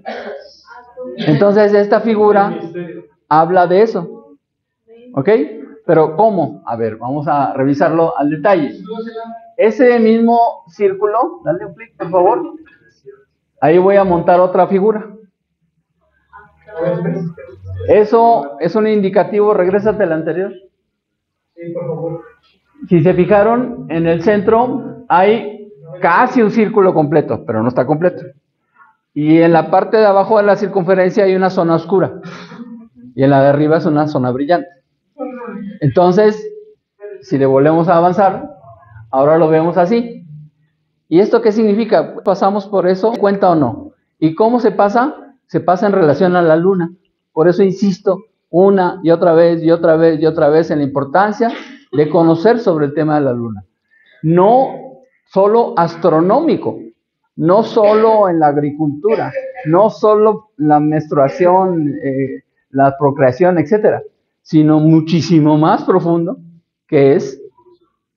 Entonces, esta figura habla de eso. ¿Ok? Pero ¿cómo? A ver, vamos a revisarlo al detalle. Ese mismo círculo, dale un clic, por favor. Ahí voy a montar otra figura. Eso es un indicativo, regrésate al anterior. Sí, por favor. Si se fijaron, en el centro hay casi un círculo completo, pero no está completo. Y en la parte de abajo de la circunferencia hay una zona oscura. Y en la de arriba es una zona brillante. Entonces, si le volvemos a avanzar, ahora lo vemos así. ¿Y esto qué significa? ¿Pasamos por eso? ¿Cuenta o no? ¿Y cómo se pasa? Se pasa en relación a la luna. Por eso insisto una y otra vez y otra vez y otra vez en la importancia de conocer sobre el tema de la luna. No solo astronómico, no solo en la agricultura, no solo la menstruación, la procreación, etcétera, sino muchísimo más profundo, que es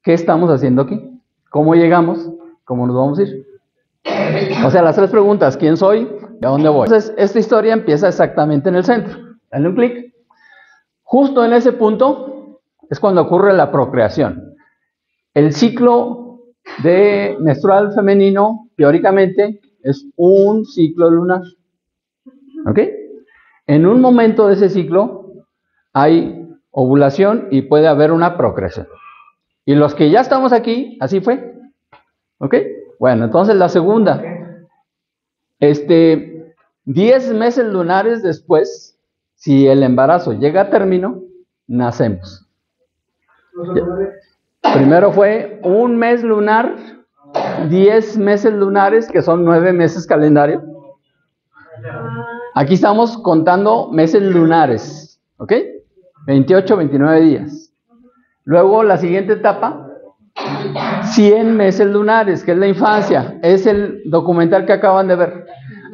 ¿qué estamos haciendo aquí? ¿Cómo llegamos? ¿Cómo nos vamos a ir? O sea, las tres preguntas: ¿quién soy? ¿Y a dónde voy? Entonces, esta historia empieza exactamente en el centro. Dale un clic. Justo en ese punto es cuando ocurre la procreación. El ciclo menstrual femenino, teóricamente, es un ciclo lunar. ¿Ok? En un momento de ese ciclo hay ovulación y puede haber una procreación. Y los que ya estamos aquí, así fue. ¿Ok? Bueno, entonces la segunda. 10 meses lunares después, si el embarazo llega a término, nacemos. Primero fue un mes lunar, 10 meses lunares, que son 9 meses calendario. Aquí estamos contando meses lunares, ¿ok? 28, 29 días. Luego la siguiente etapa, 100 meses lunares, que es la infancia. Es el documental que acaban de ver.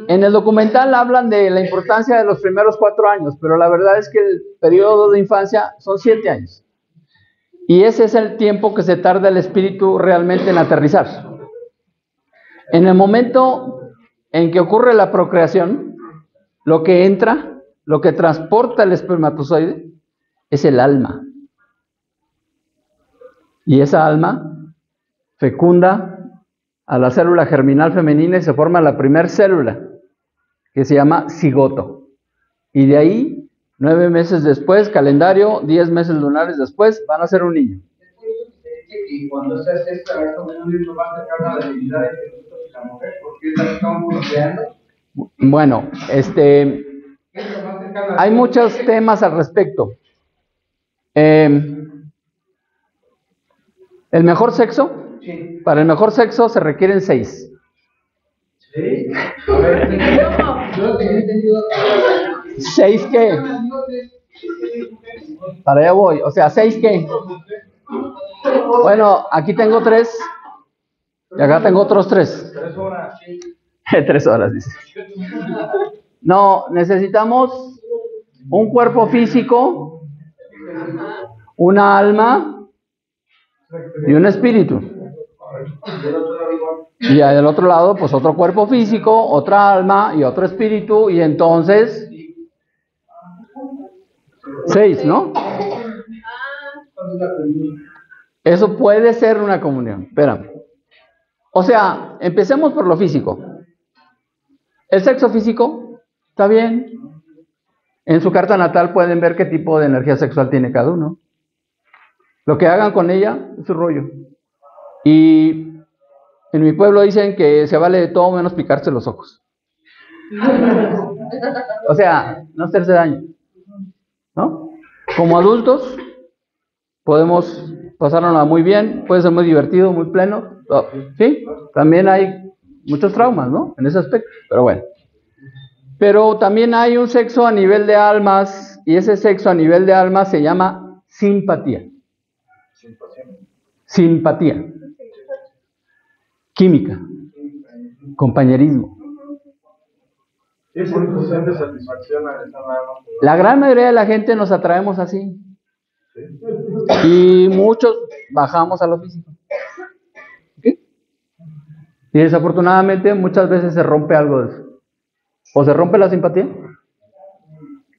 En el documental hablan de la importancia de los primeros 4 años, pero la verdad es que el periodo de infancia son 7 años. Y ese es el tiempo que se tarda el espíritu realmente en aterrizar. En el momento en que ocurre la procreación, lo que entra, lo que transporta el espermatozoide, es el alma. Y esa alma fecunda a la célula germinal femenina y se forma la primer célula, que se llama cigoto. Y de ahí, 9 meses después, calendario, 10 meses lunares después, van a ser un niño. Y cuando se hace esto, es como un libro más cercano a la divinidad de nosotros y la mujer, porque es la que estamos creando. Bueno, hay muchos temas al respecto. El mejor sexo, Sí. para el mejor sexo se requieren 6. ¿Sí? A ver, yo tenía entendido. ¿6 qué? Para allá voy. O sea, 6 qué. Bueno, aquí tengo 3. Y acá tengo otros 3. 3 horas, sí. 3 horas, dice. No, necesitamos un cuerpo físico, una alma y un espíritu. Y del otro lado, pues otro cuerpo físico, otra alma y otro espíritu. Y entonces, 6, ¿no? Eso puede ser una comunión. Espérame. O sea, empecemos por lo físico. El sexo físico está bien. En su carta natal pueden ver qué tipo de energía sexual tiene cada uno. Lo que hagan con ella es su rollo. Y en mi pueblo dicen que se vale de todo menos picarse los ojos. O sea, no hacerse daño, ¿no? Como adultos podemos pasárnosla muy bien, puede ser muy divertido, muy pleno. Sí, también hay muchos traumas, ¿no? En ese aspecto, pero bueno. Pero también hay un sexo a nivel de almas, y ese sexo a nivel de almas se llama simpatía. Simpatía. Química. Compañerismo. Sí, porque se siente satisfacción al estar nada más. La gran mayoría de la gente nos atraemos así. Y muchos bajamos a lo físico. ¿Okay? Y desafortunadamente muchas veces se rompe algo de eso. O se rompe la simpatía.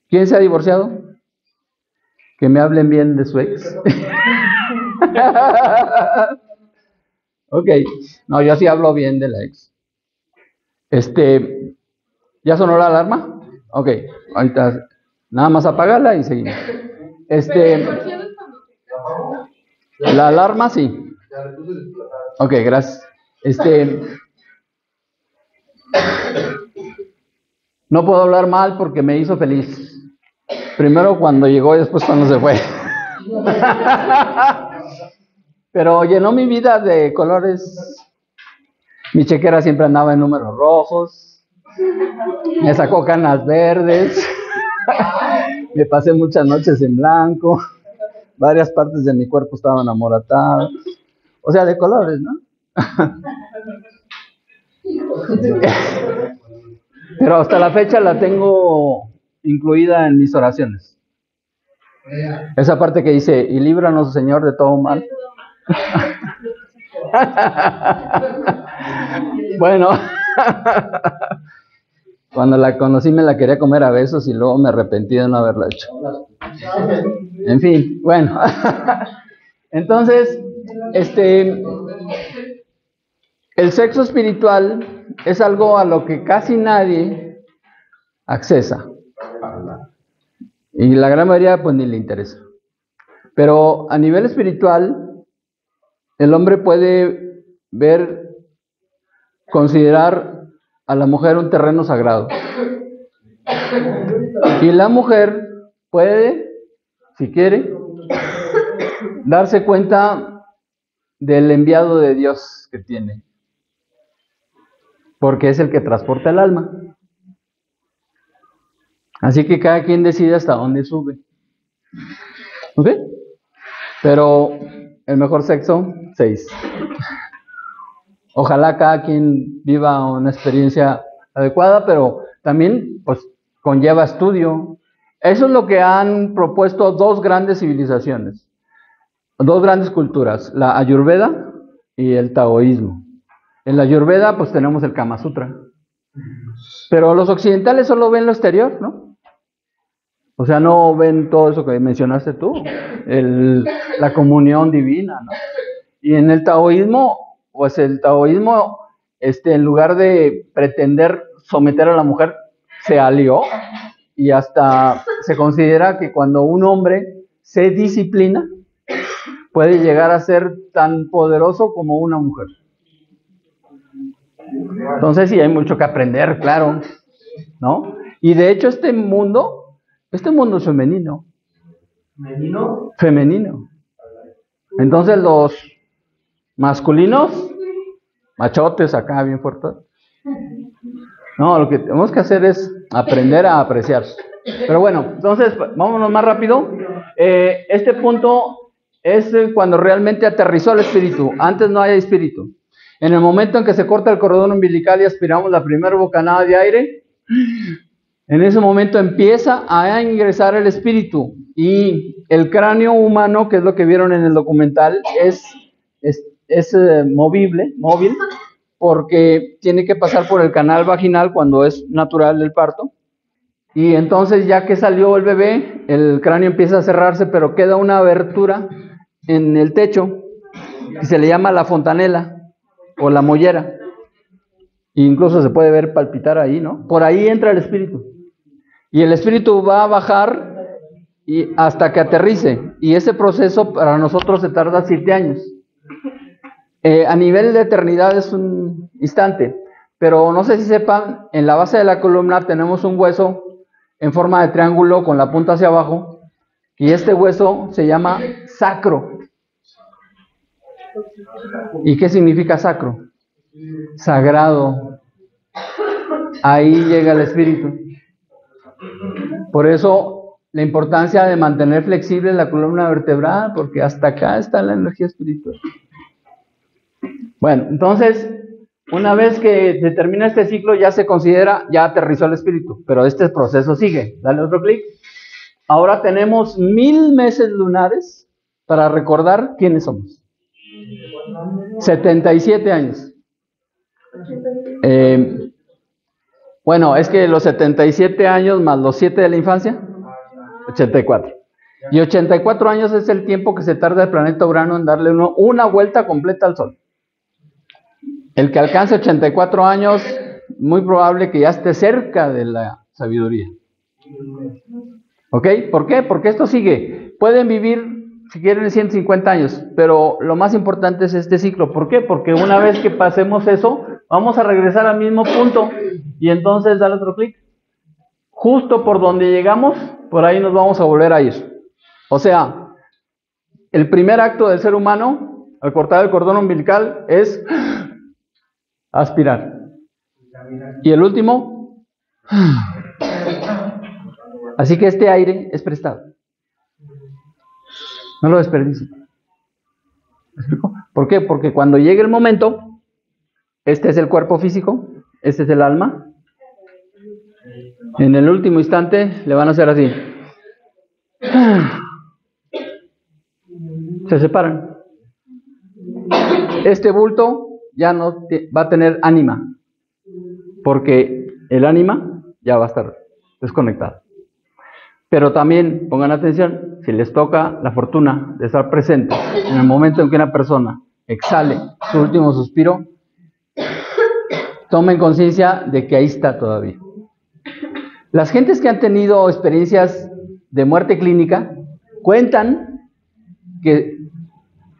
¿Quién se ha divorciado? Que me hablen bien de su ex. Ok. No, yo sí hablo bien de la ex. ¿Ya sonó la alarma? Ok. Ahorita nada más apagarla y seguimos. La alarma sí. Ok, gracias. No puedo hablar mal porque me hizo feliz. Primero cuando llegó y después cuando se fue. Pero llenó mi vida de colores. Mi chequera siempre andaba en números rojos. Me sacó canas verdes. Me pasé muchas noches en blanco. Varias partes de mi cuerpo estaban amoratadas. O sea, de colores, ¿no? Pero hasta la fecha la tengo incluida en mis oraciones. Esa parte que dice, y líbranos, Señor, de todo mal. Bueno, cuando la conocí me la quería comer a besos y luego me arrepentí de no haberla hecho. En fin, bueno. Entonces, el sexo espiritual es algo a lo que casi nadie accesa. Y la gran mayoría pues ni le interesa. Pero a nivel espiritual, el hombre puede considerar a la mujer un terreno sagrado. Y la mujer puede, si quiere, darse cuenta del enviado de Dios que tiene. Porque es el que transporta el alma. Así que cada quien decide hasta dónde sube. ¿Ok? Pero el mejor sexo, 6. Ojalá cada quien viva una experiencia adecuada, pero también pues conlleva estudio. Eso es lo que han propuesto 2 grandes civilizaciones, 2 grandes culturas, la Ayurveda y el Taoísmo. En la Ayurveda pues tenemos el Kama Sutra, Pero los occidentales solo ven lo exterior, ¿no? O sea, no ven todo eso que mencionaste tú, la comunión divina, ¿no? Y en el taoísmo, pues el taoísmo, en lugar de pretender someter a la mujer, se alió y hasta se considera que cuando un hombre se disciplina, puede llegar a ser tan poderoso como una mujer. Entonces sí hay mucho que aprender, claro, ¿no? Y de hecho este mundo es femenino. Femenino. Entonces los masculinos, machotes acá bien fuertes. No, lo que tenemos que hacer es aprender a apreciar. Pero bueno, entonces vámonos más rápido. Este punto es cuando realmente aterrizó el espíritu. Antes no hay espíritu. En el momento en que se corta el cordón umbilical y aspiramos la primera bocanada de aire, en ese momento empieza a ingresar el espíritu. Y el cráneo humano, que es lo que vieron en el documental, es móvil, porque tiene que pasar por el canal vaginal cuando es natural el parto. Y entonces ya que salió el bebé, el cráneo empieza a cerrarse, pero queda una abertura en el techo y se le llama la fontanela o la mollera. E incluso se puede ver palpitar ahí, ¿no? Por ahí entra el espíritu. Y el espíritu va a bajar hasta que aterrice. Y ese proceso para nosotros se tarda 7 años. A nivel de eternidad es un instante. Pero no sé si sepan, en la base de la columna tenemos un hueso en forma de triángulo con la punta hacia abajo. Y este hueso se llama sacro. ¿Y qué significa sacro? Sagrado. Ahí llega el espíritu. Por eso la importancia de mantener flexible la columna vertebral, porque hasta acá está la energía espiritual. Bueno, entonces, una vez que se termina este ciclo, ya se considera, ya aterrizó el espíritu, pero este proceso sigue. Dale otro clic. Ahora tenemos 1000 meses lunares para recordar quiénes somos. 77 años. Bueno, es que los 77 años más los 7 de la infancia, 84. Y 84 años es el tiempo que se tarda el planeta Urano en darle una vuelta completa al Sol. El que alcance 84 años, muy probable que ya esté cerca de la sabiduría. ¿Ok? ¿Por qué? Porque esto sigue. Pueden vivir, si quieren, 150 años, pero lo más importante es este ciclo. ¿Por qué? Porque una vez que pasemos eso, vamos a regresar al mismo punto. Y entonces, dale otro clic. Justo por donde llegamos, por ahí nos vamos a volver a ir. O sea, el primer acto del ser humano, al cortar el cordón umbilical, es aspirar. Y el último, así que este aire es prestado. No lo desperdicie. ¿Me explico? ¿Por qué? Porque cuando llegue el momento, este es el cuerpo físico, este es el alma. En el último instante le van a hacer así. Se separan. Este bulto ya no va a tener ánima, porque el ánima ya va a estar desconectado. Pero también, pongan atención, si les toca la fortuna de estar presente en el momento en que una persona exhale su último suspiro, tomen conciencia de que ahí está todavía. Las gentes que han tenido experiencias de muerte clínica cuentan que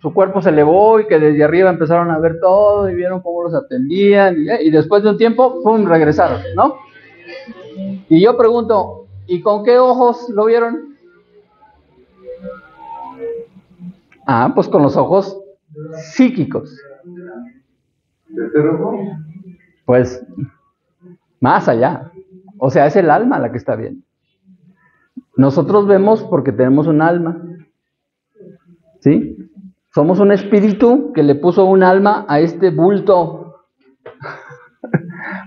su cuerpo se elevó y que desde arriba empezaron a ver todo y vieron cómo los atendían y después de un tiempo, ¡pum!, regresaron, ¿no? Y yo pregunto, ¿y con qué ojos lo vieron? Ah, pues con los ojos psíquicos. Pues más allá. O sea, es el alma la que está viendo. Nosotros vemos porque tenemos un alma. ¿Sí? Somos un espíritu que le puso un alma a este bulto.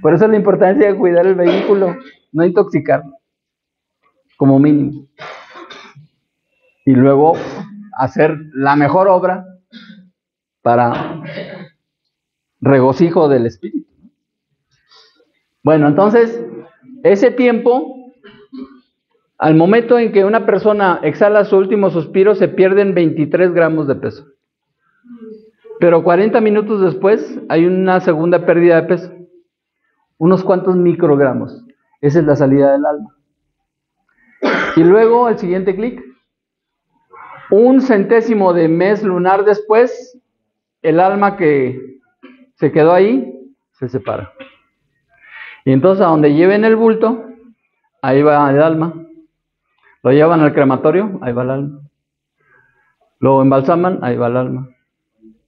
Por eso la importancia de cuidar el vehículo, no intoxicarlo, como mínimo. Y luego hacer la mejor obra para regocijo del espíritu. Bueno, entonces, ese tiempo, al momento en que una persona exhala su último suspiro, se pierden 23 gramos de peso. Pero 40 minutos después hay una segunda pérdida de peso. Unos cuantos microgramos. Esa es la salida del alma. Y luego el siguiente clic. 1/100 de mes lunar después, el alma que se quedó ahí se separa. Y entonces a donde lleven el bulto, ahí va el alma. Lo llevan al crematorio, ahí va el alma. Lo embalsaman, ahí va el alma.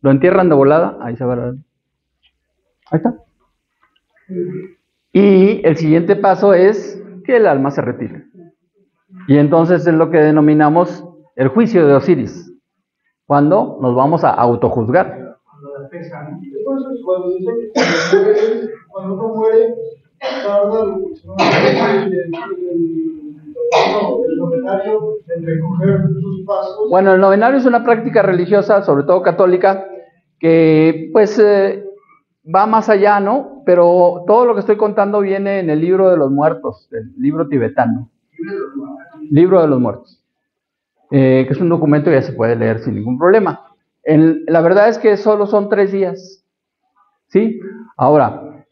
Lo entierran de volada, ahí se va el alma. Ahí está. Y el siguiente paso es que el alma se retire. Y entonces es lo que denominamos el juicio de Osiris, cuando nos vamos a autojuzgar. Entonces, cuando dice que cuando uno muere, tarda el novenario en recoger sus pasos. Bueno, el novenario es una práctica religiosa, sobre todo católica, que pues va más allá, ¿no? Pero todo lo que estoy contando viene en el libro de los muertos, el libro tibetano. Libro de los muertos. Que es un documento que ya se puede leer sin ningún problema. La verdad es que solo son 3 días. ¿Sí? Ahora,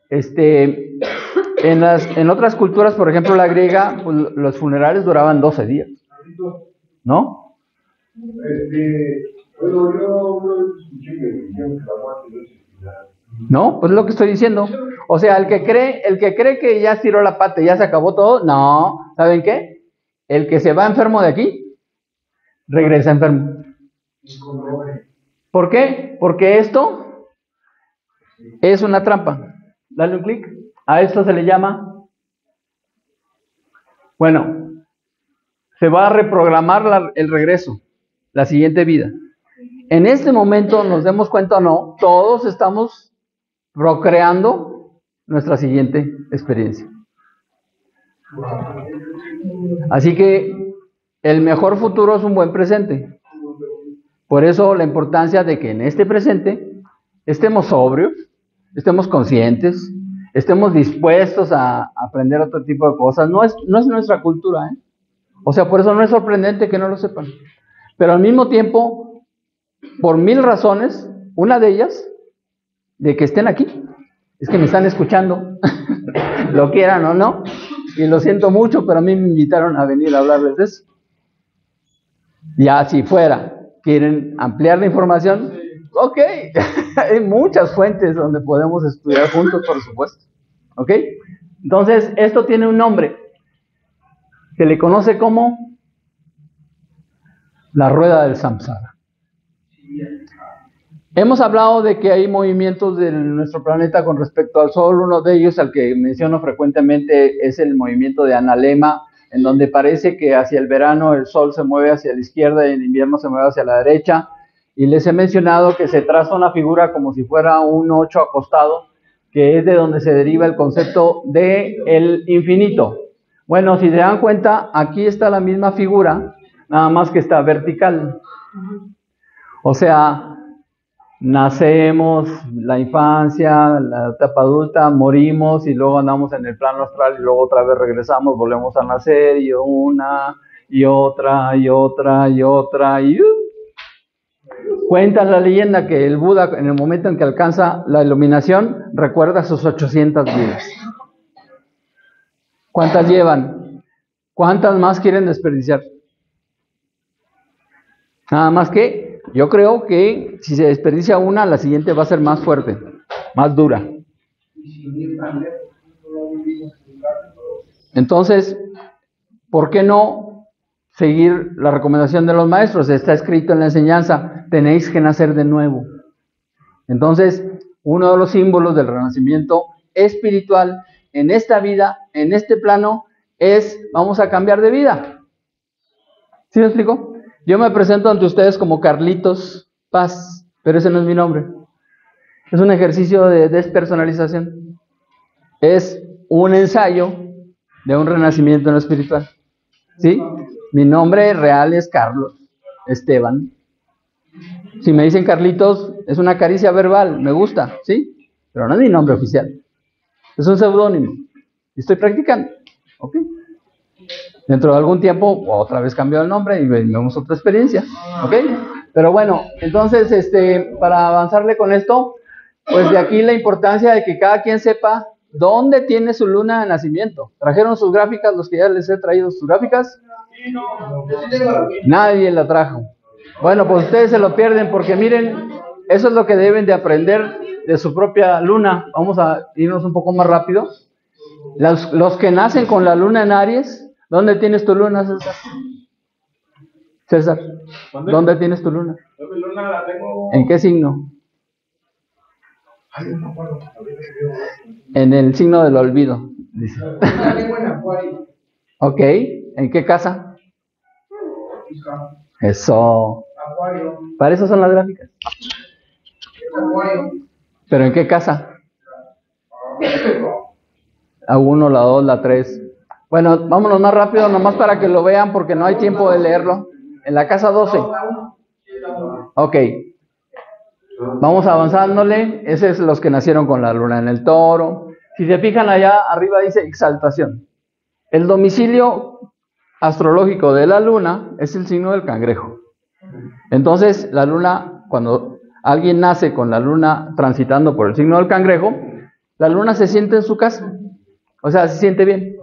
en otras culturas, por ejemplo la griega, pues, los funerales duraban 12 días. ¿No? Bueno, yo escuché que dijeron que la muerte no es el final. No, pues es lo que estoy diciendo. O sea, el que cree que ya estiró la pata y ya se acabó todo, no. ¿Saben qué? El que se va enfermo de aquí, regresa enfermo. ¿Por qué? Porque esto es una trampa. Dale un clic. A esto se le llama, bueno, se va a reprogramar el regreso, la siguiente vida. En este momento, nos demos cuenta o no, todos estamos procreando nuestra siguiente experiencia. Así que el mejor futuro es un buen presente. Por eso la importancia de que en este presente estemos sobrios, estemos conscientes, estemos dispuestos a aprender otro tipo de cosas. No es nuestra cultura, ¿eh? O sea, por eso no es sorprendente que no lo sepan. Pero al mismo tiempo, por 1000 razones, una de ellas, de que estén aquí, es que me están escuchando, lo quieran o no, y lo siento mucho, pero a mí me invitaron a venir a hablarles de eso. Ya si fuera, quieren ampliar la información, ok, hay muchas fuentes donde podemos estudiar juntos, por supuesto, ok. Entonces, esto tiene un nombre, se le conoce como la rueda del samsara. Hemos hablado de que hay movimientos de nuestro planeta con respecto al Sol. Uno de ellos, al que menciono frecuentemente, es el movimiento de Analema, en donde parece que hacia el verano el Sol se mueve hacia la izquierda y en invierno se mueve hacia la derecha. Y les he mencionado que se traza una figura como si fuera un 8 acostado, que es de donde se deriva el concepto de el infinito. Bueno, si se dan cuenta, aquí está la misma figura, nada más que está vertical. O sea, nacemos, la infancia, la etapa adulta, morimos y luego andamos en el plano astral y luego otra vez regresamos, volvemos a nacer y una y otra y otra y otra y... Cuenta la leyenda que el Buda, en el momento en que alcanza la iluminación, recuerda sus 800 vidas. ¿Cuántas llevan? ¿Cuántas más quieren desperdiciar? Nada más que yo creo que si se desperdicia una, la siguiente va a ser más fuerte, más dura. Entonces, ¿por qué no seguir la recomendación de los maestros? Está escrito en la enseñanza, tenéis que nacer de nuevo. Entonces, uno de los símbolos del renacimiento espiritual en esta vida, en este plano, es vamos a cambiar de vida. ¿Sí me explico? Yo me presento ante ustedes como Carlitos Paz, pero ese no es mi nombre. Es un ejercicio de despersonalización. Es un ensayo de un renacimiento en lo espiritual. ¿Sí? Mi nombre real es Carlos Esteban. Si me dicen Carlitos, es una caricia verbal, me gusta, ¿sí? Pero no es mi nombre oficial. Es un seudónimo. y estoy practicando. ¿Ok? Dentro de algún tiempo, otra vez cambio el nombre y vemos otra experiencia. ¿Ok? Pero bueno, entonces, para avanzarle con esto, pues de aquí la importancia de que cada quien sepa dónde tiene su luna de nacimiento. ¿Trajeron sus gráficas, los que ya les he traído sus gráficas? Nadie la trajo. Bueno, pues ustedes se lo pierden porque miren, eso es lo que deben de aprender de su propia luna. Vamos a irnos un poco más rápido. Los que nacen con la luna en Aries, ¿dónde tienes tu luna, César? César, ¿dónde tienes tu luna? Mi luna la tengo. ¿En qué signo? En el signo del olvido, dice. La tengo en Acuario. Ok, ¿en qué casa? Eso. Acuario. Para eso son las gráficas. Acuario. ¿Pero en qué casa? La 1, la 2, la 3. Bueno, vámonos más rápido, nomás para que lo vean, porque no hay tiempo de leerlo. En la casa 12. Ok. Vamos avanzándole. Ese es los que nacieron con la luna en el toro. Si se fijan allá arriba dice exaltación. El domicilio astrológico de la luna es el signo del cangrejo. Entonces, la luna, cuando alguien nace con la luna transitando por el signo del cangrejo, la luna se siente en su casa. O sea, se siente bien.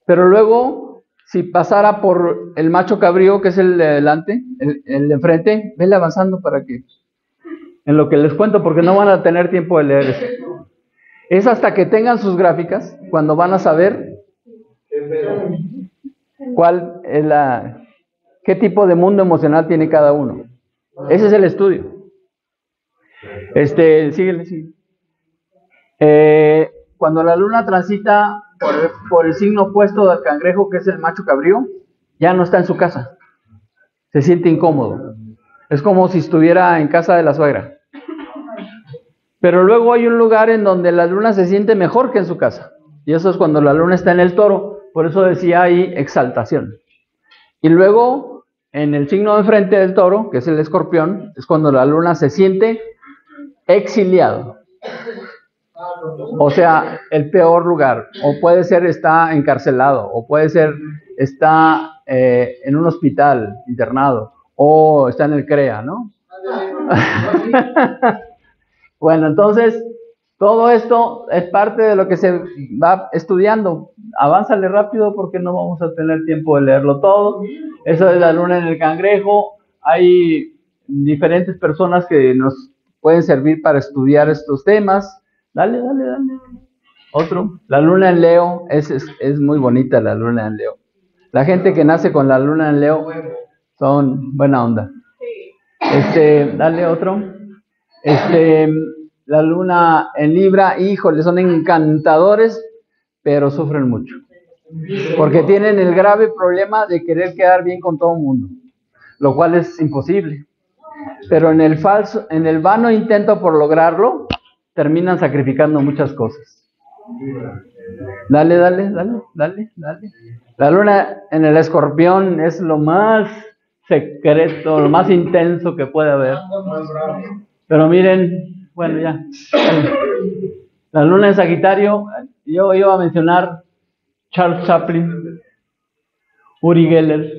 Pero luego, si pasara por el macho cabrío, que es el de delante, el de enfrente, vele avanzando para que, en lo que les cuento, porque no van a tener tiempo de leer eso. Es hasta que tengan sus gráficas, cuando van a saber cuál es qué tipo de mundo emocional tiene cada uno. Ese es el estudio. Síguele. Cuando la luna transita por el signo opuesto del cangrejo, que es el macho cabrío, ya no está en su casa. Se siente incómodo. Es como si estuviera en casa de la suegra. Pero luego hay un lugar en donde la luna se siente mejor que en su casa. Y eso es cuando la luna está en el toro. Por eso decía ahí exaltación. Y luego, en el signo de enfrente del toro, que es el escorpión, es cuando la luna se siente exiliado. O sea, el peor lugar. O puede ser está encarcelado. O puede ser está en un hospital internado. O está en el CREA, ¿no? Bueno, entonces, todo esto es parte de lo que se va estudiando. Avánzale rápido porque no vamos a tener tiempo de leerlo todo. Eso es la luna en el cangrejo. Hay diferentes personas que nos pueden servir para estudiar estos temas. Dale. Otro. La luna en Leo. Es muy bonita la luna en Leo. La gente que nace con la luna en Leo son buena onda. Dale otro. La luna en Libra, híjole, son encantadores, pero sufren mucho. Porque tienen el grave problema de querer quedar bien con todo el mundo, lo cual es imposible. Pero en el vano intento por lograrlo, terminan sacrificando muchas cosas. Dale. La luna en el escorpión es lo más secreto, lo más intenso que puede haber. Pero miren, bueno, ya. La luna en Sagitario, yo iba a mencionar Charles Chaplin, Uri Geller,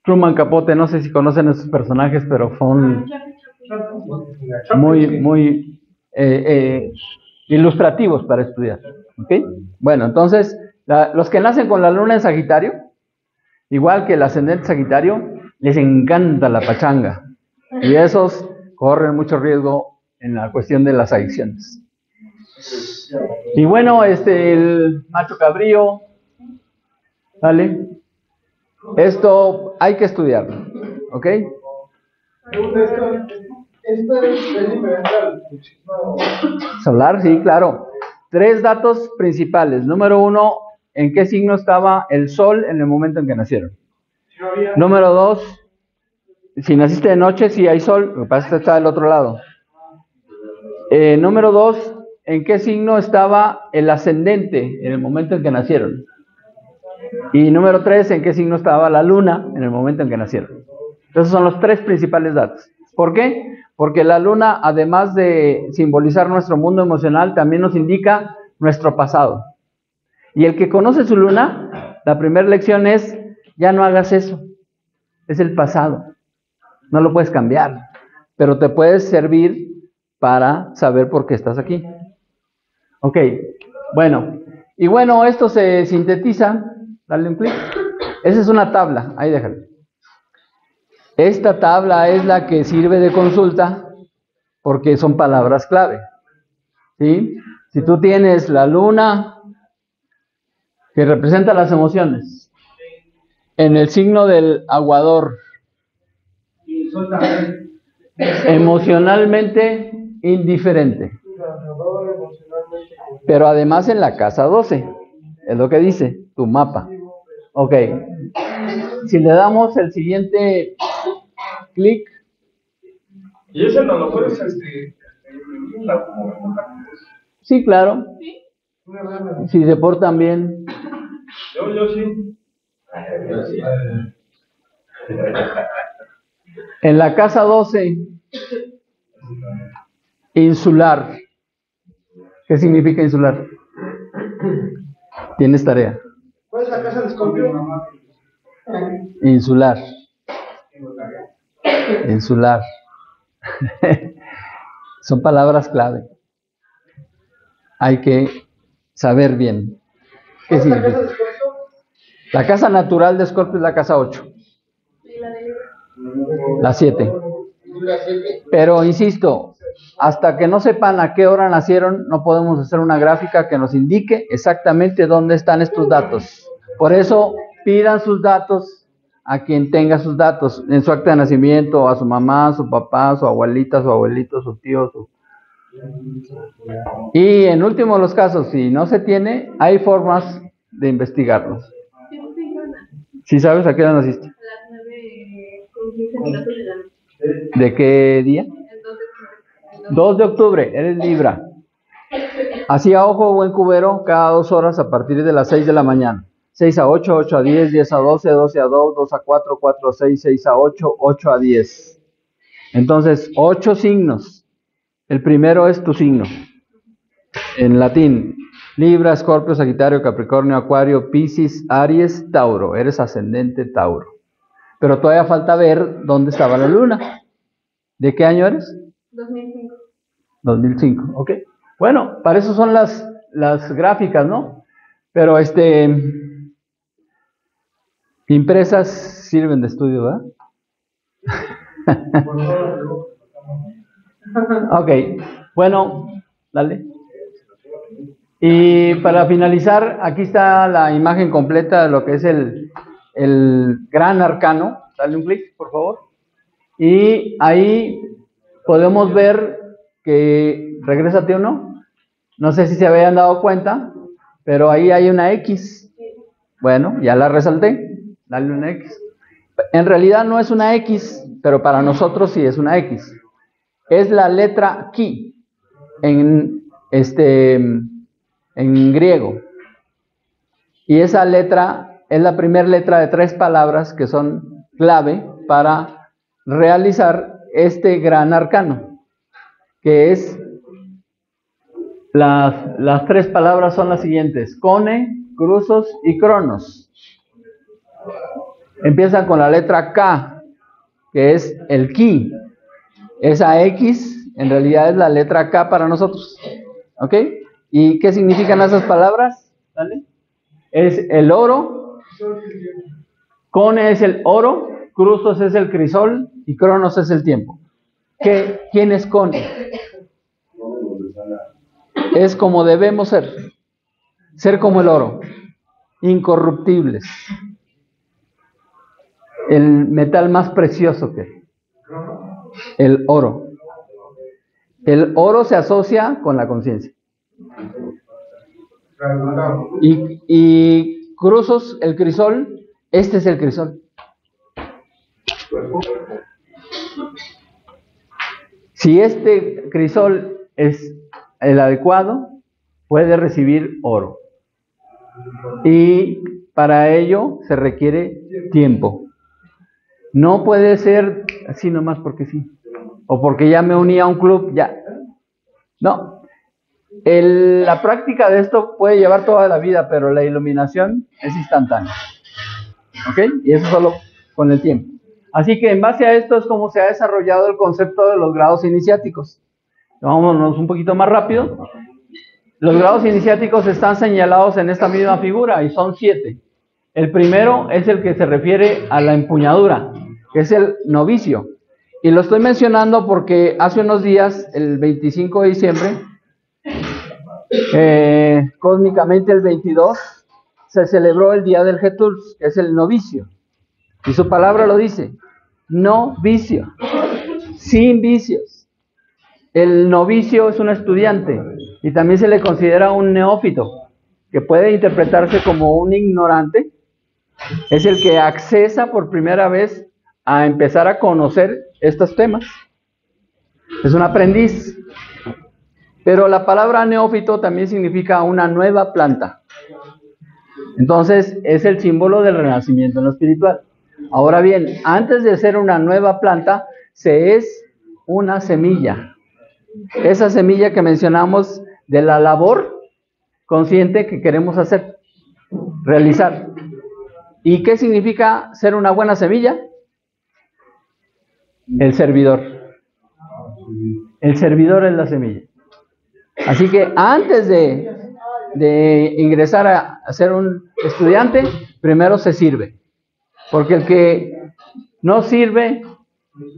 Truman Capote, no sé si conocen esos personajes, pero son muy ilustrativos para estudiar. ¿Okay? Bueno, entonces, los que nacen con la luna en Sagitario, igual que el ascendente Sagitario, les encanta la pachanga. Y esos corren mucho riesgo en la cuestión de las adicciones. Y bueno, el macho cabrío, ¿vale? Esto hay que estudiarlo, ¿ok? Esto es diferente al Solar, sí, claro. 3 datos principales. Número 1, ¿en qué signo estaba el sol en el momento en que nacieron? Número 2, si naciste de noche, sí hay sol, lo que pasa es que está del otro lado. Número 2, ¿en qué signo estaba el ascendente en el momento en que nacieron? Y número 3, ¿en qué signo estaba la luna en el momento en que nacieron? Esos son los 3 principales datos. ¿Por qué? Porque la luna, además de simbolizar nuestro mundo emocional, también nos indica nuestro pasado. Y el que conoce su luna, la primera lección es, ya no hagas eso. Es el pasado. No lo puedes cambiar. Pero te puedes servir para saber por qué estás aquí. Ok, bueno. Y bueno, esto se sintetiza. Dale un clic. Esa es una tabla. Ahí déjalo. Esta tabla es la que sirve de consulta porque son palabras clave. ¿Sí? Si tú tienes la luna que representa las emociones en el signo del aguador, emocionalmente indiferente, pero además en la casa 12, es lo que dice tu mapa. Ok, si le damos el siguiente clic. Y ese no lo puedes, Sí, claro. Si se portan bien. Yo sí. En la casa 12, insular. ¿Qué significa insular? Tienes tarea. ¿Cuál es la casa de Escorpio? Insular. Insular. Son palabras clave. Hay que saber bien qué significa. La casa natural de Escorpio es la casa 8. La 7. Pero insisto, hasta que no sepan a qué hora nacieron, no podemos hacer una gráfica que nos indique exactamente dónde están estos datos. Por eso, pidan sus datos a quien tenga sus datos en su acta de nacimiento, a su mamá, su papá, su abuelita, su abuelito, su tío. Y en último de los casos, si no se tiene, hay formas de investigarlos. ¿Sí sabes a qué hora naciste? A las 9:15 de la noche. ¿De qué día? El 2 de octubre, eres Libra. Así a ojo buen cubero, cada 2 horas a partir de las 6 de la mañana. 6 a 8, 8 a 10, 10 a 12, 12 a 2, 2 a 4, 4 a 6, 6 a 8, 8 a 10. Entonces, 8 signos. El primero es tu signo. En latín, Libra, Escorpio, Sagitario, Capricornio, Acuario, Piscis, Aries, Tauro. Eres ascendente Tauro. Pero todavía falta ver dónde estaba la luna. ¿De qué año eres? 2005. 2005, ok. Bueno, para eso son las gráficas, ¿no? Pero impresas sirven de estudio, ¿verdad? Ok, bueno, dale. Y para finalizar, aquí está la imagen completa de lo que es el gran arcano. Dale un clic, por favor. Y ahí podemos ver que, regrésate uno, no sé si se habían dado cuenta, pero ahí hay una X. Bueno, ya la resalté, dale una X. En realidad no es una X, pero para nosotros sí es una X. Es la letra Ki en griego. Y esa letra es la primera letra de 3 palabras que son clave para realizar este gran arcano, que es, las 3 palabras son las siguientes: Cone, Cruzos y Cronos. Empiezan con la letra K, que es el Ki. Esa X en realidad es la letra K para nosotros. ¿Ok? ¿Y qué significan esas palabras? ¿Vale? Es el oro, Cone es el oro, Cruzos es el crisol y Cronos es el tiempo. ¿Quién es Cone? Es como debemos ser como el oro, incorruptibles, el metal más precioso que hay, el oro. El oro se asocia con la conciencia. Y Cruzos, el crisol, este es el crisol. Si este crisol es el adecuado, puede recibir oro. Y para ello se requiere tiempo. No puede ser así nomás porque sí. O porque ya me uní a un club, ya. No. La práctica de esto puede llevar toda la vida, pero la iluminación es instantánea. ¿Ok? Y eso solo con el tiempo. Así que en base a esto es como se ha desarrollado el concepto de los grados iniciáticos. Vámonos un poquito más rápido. Los grados iniciáticos están señalados en esta misma figura y son 7. El primero es el que se refiere a la empuñadura, que es el novicio. Y lo estoy mencionando porque hace unos días, el 25 de diciembre, cósmicamente el 22, se celebró el día del Getúls, que es el novicio. Y su palabra lo dice, no vicio, sin vicios. El novicio es un estudiante y también se le considera un neófito, que puede interpretarse como un ignorante. Es el que accesa por primera vez a empezar a conocer estos temas. Es un aprendiz. Pero la palabra neófito también significa una nueva planta. Entonces, es el símbolo del renacimiento en lo espiritual. Ahora bien, antes de ser una nueva planta, se es una semilla. Esa semilla que mencionamos de la labor consciente que queremos hacer, realizar. ¿Y qué significa ser una buena semilla? El servidor. El servidor es la semilla. Así que antes de ingresar a ser un estudiante, primero se sirve. Porque el que no sirve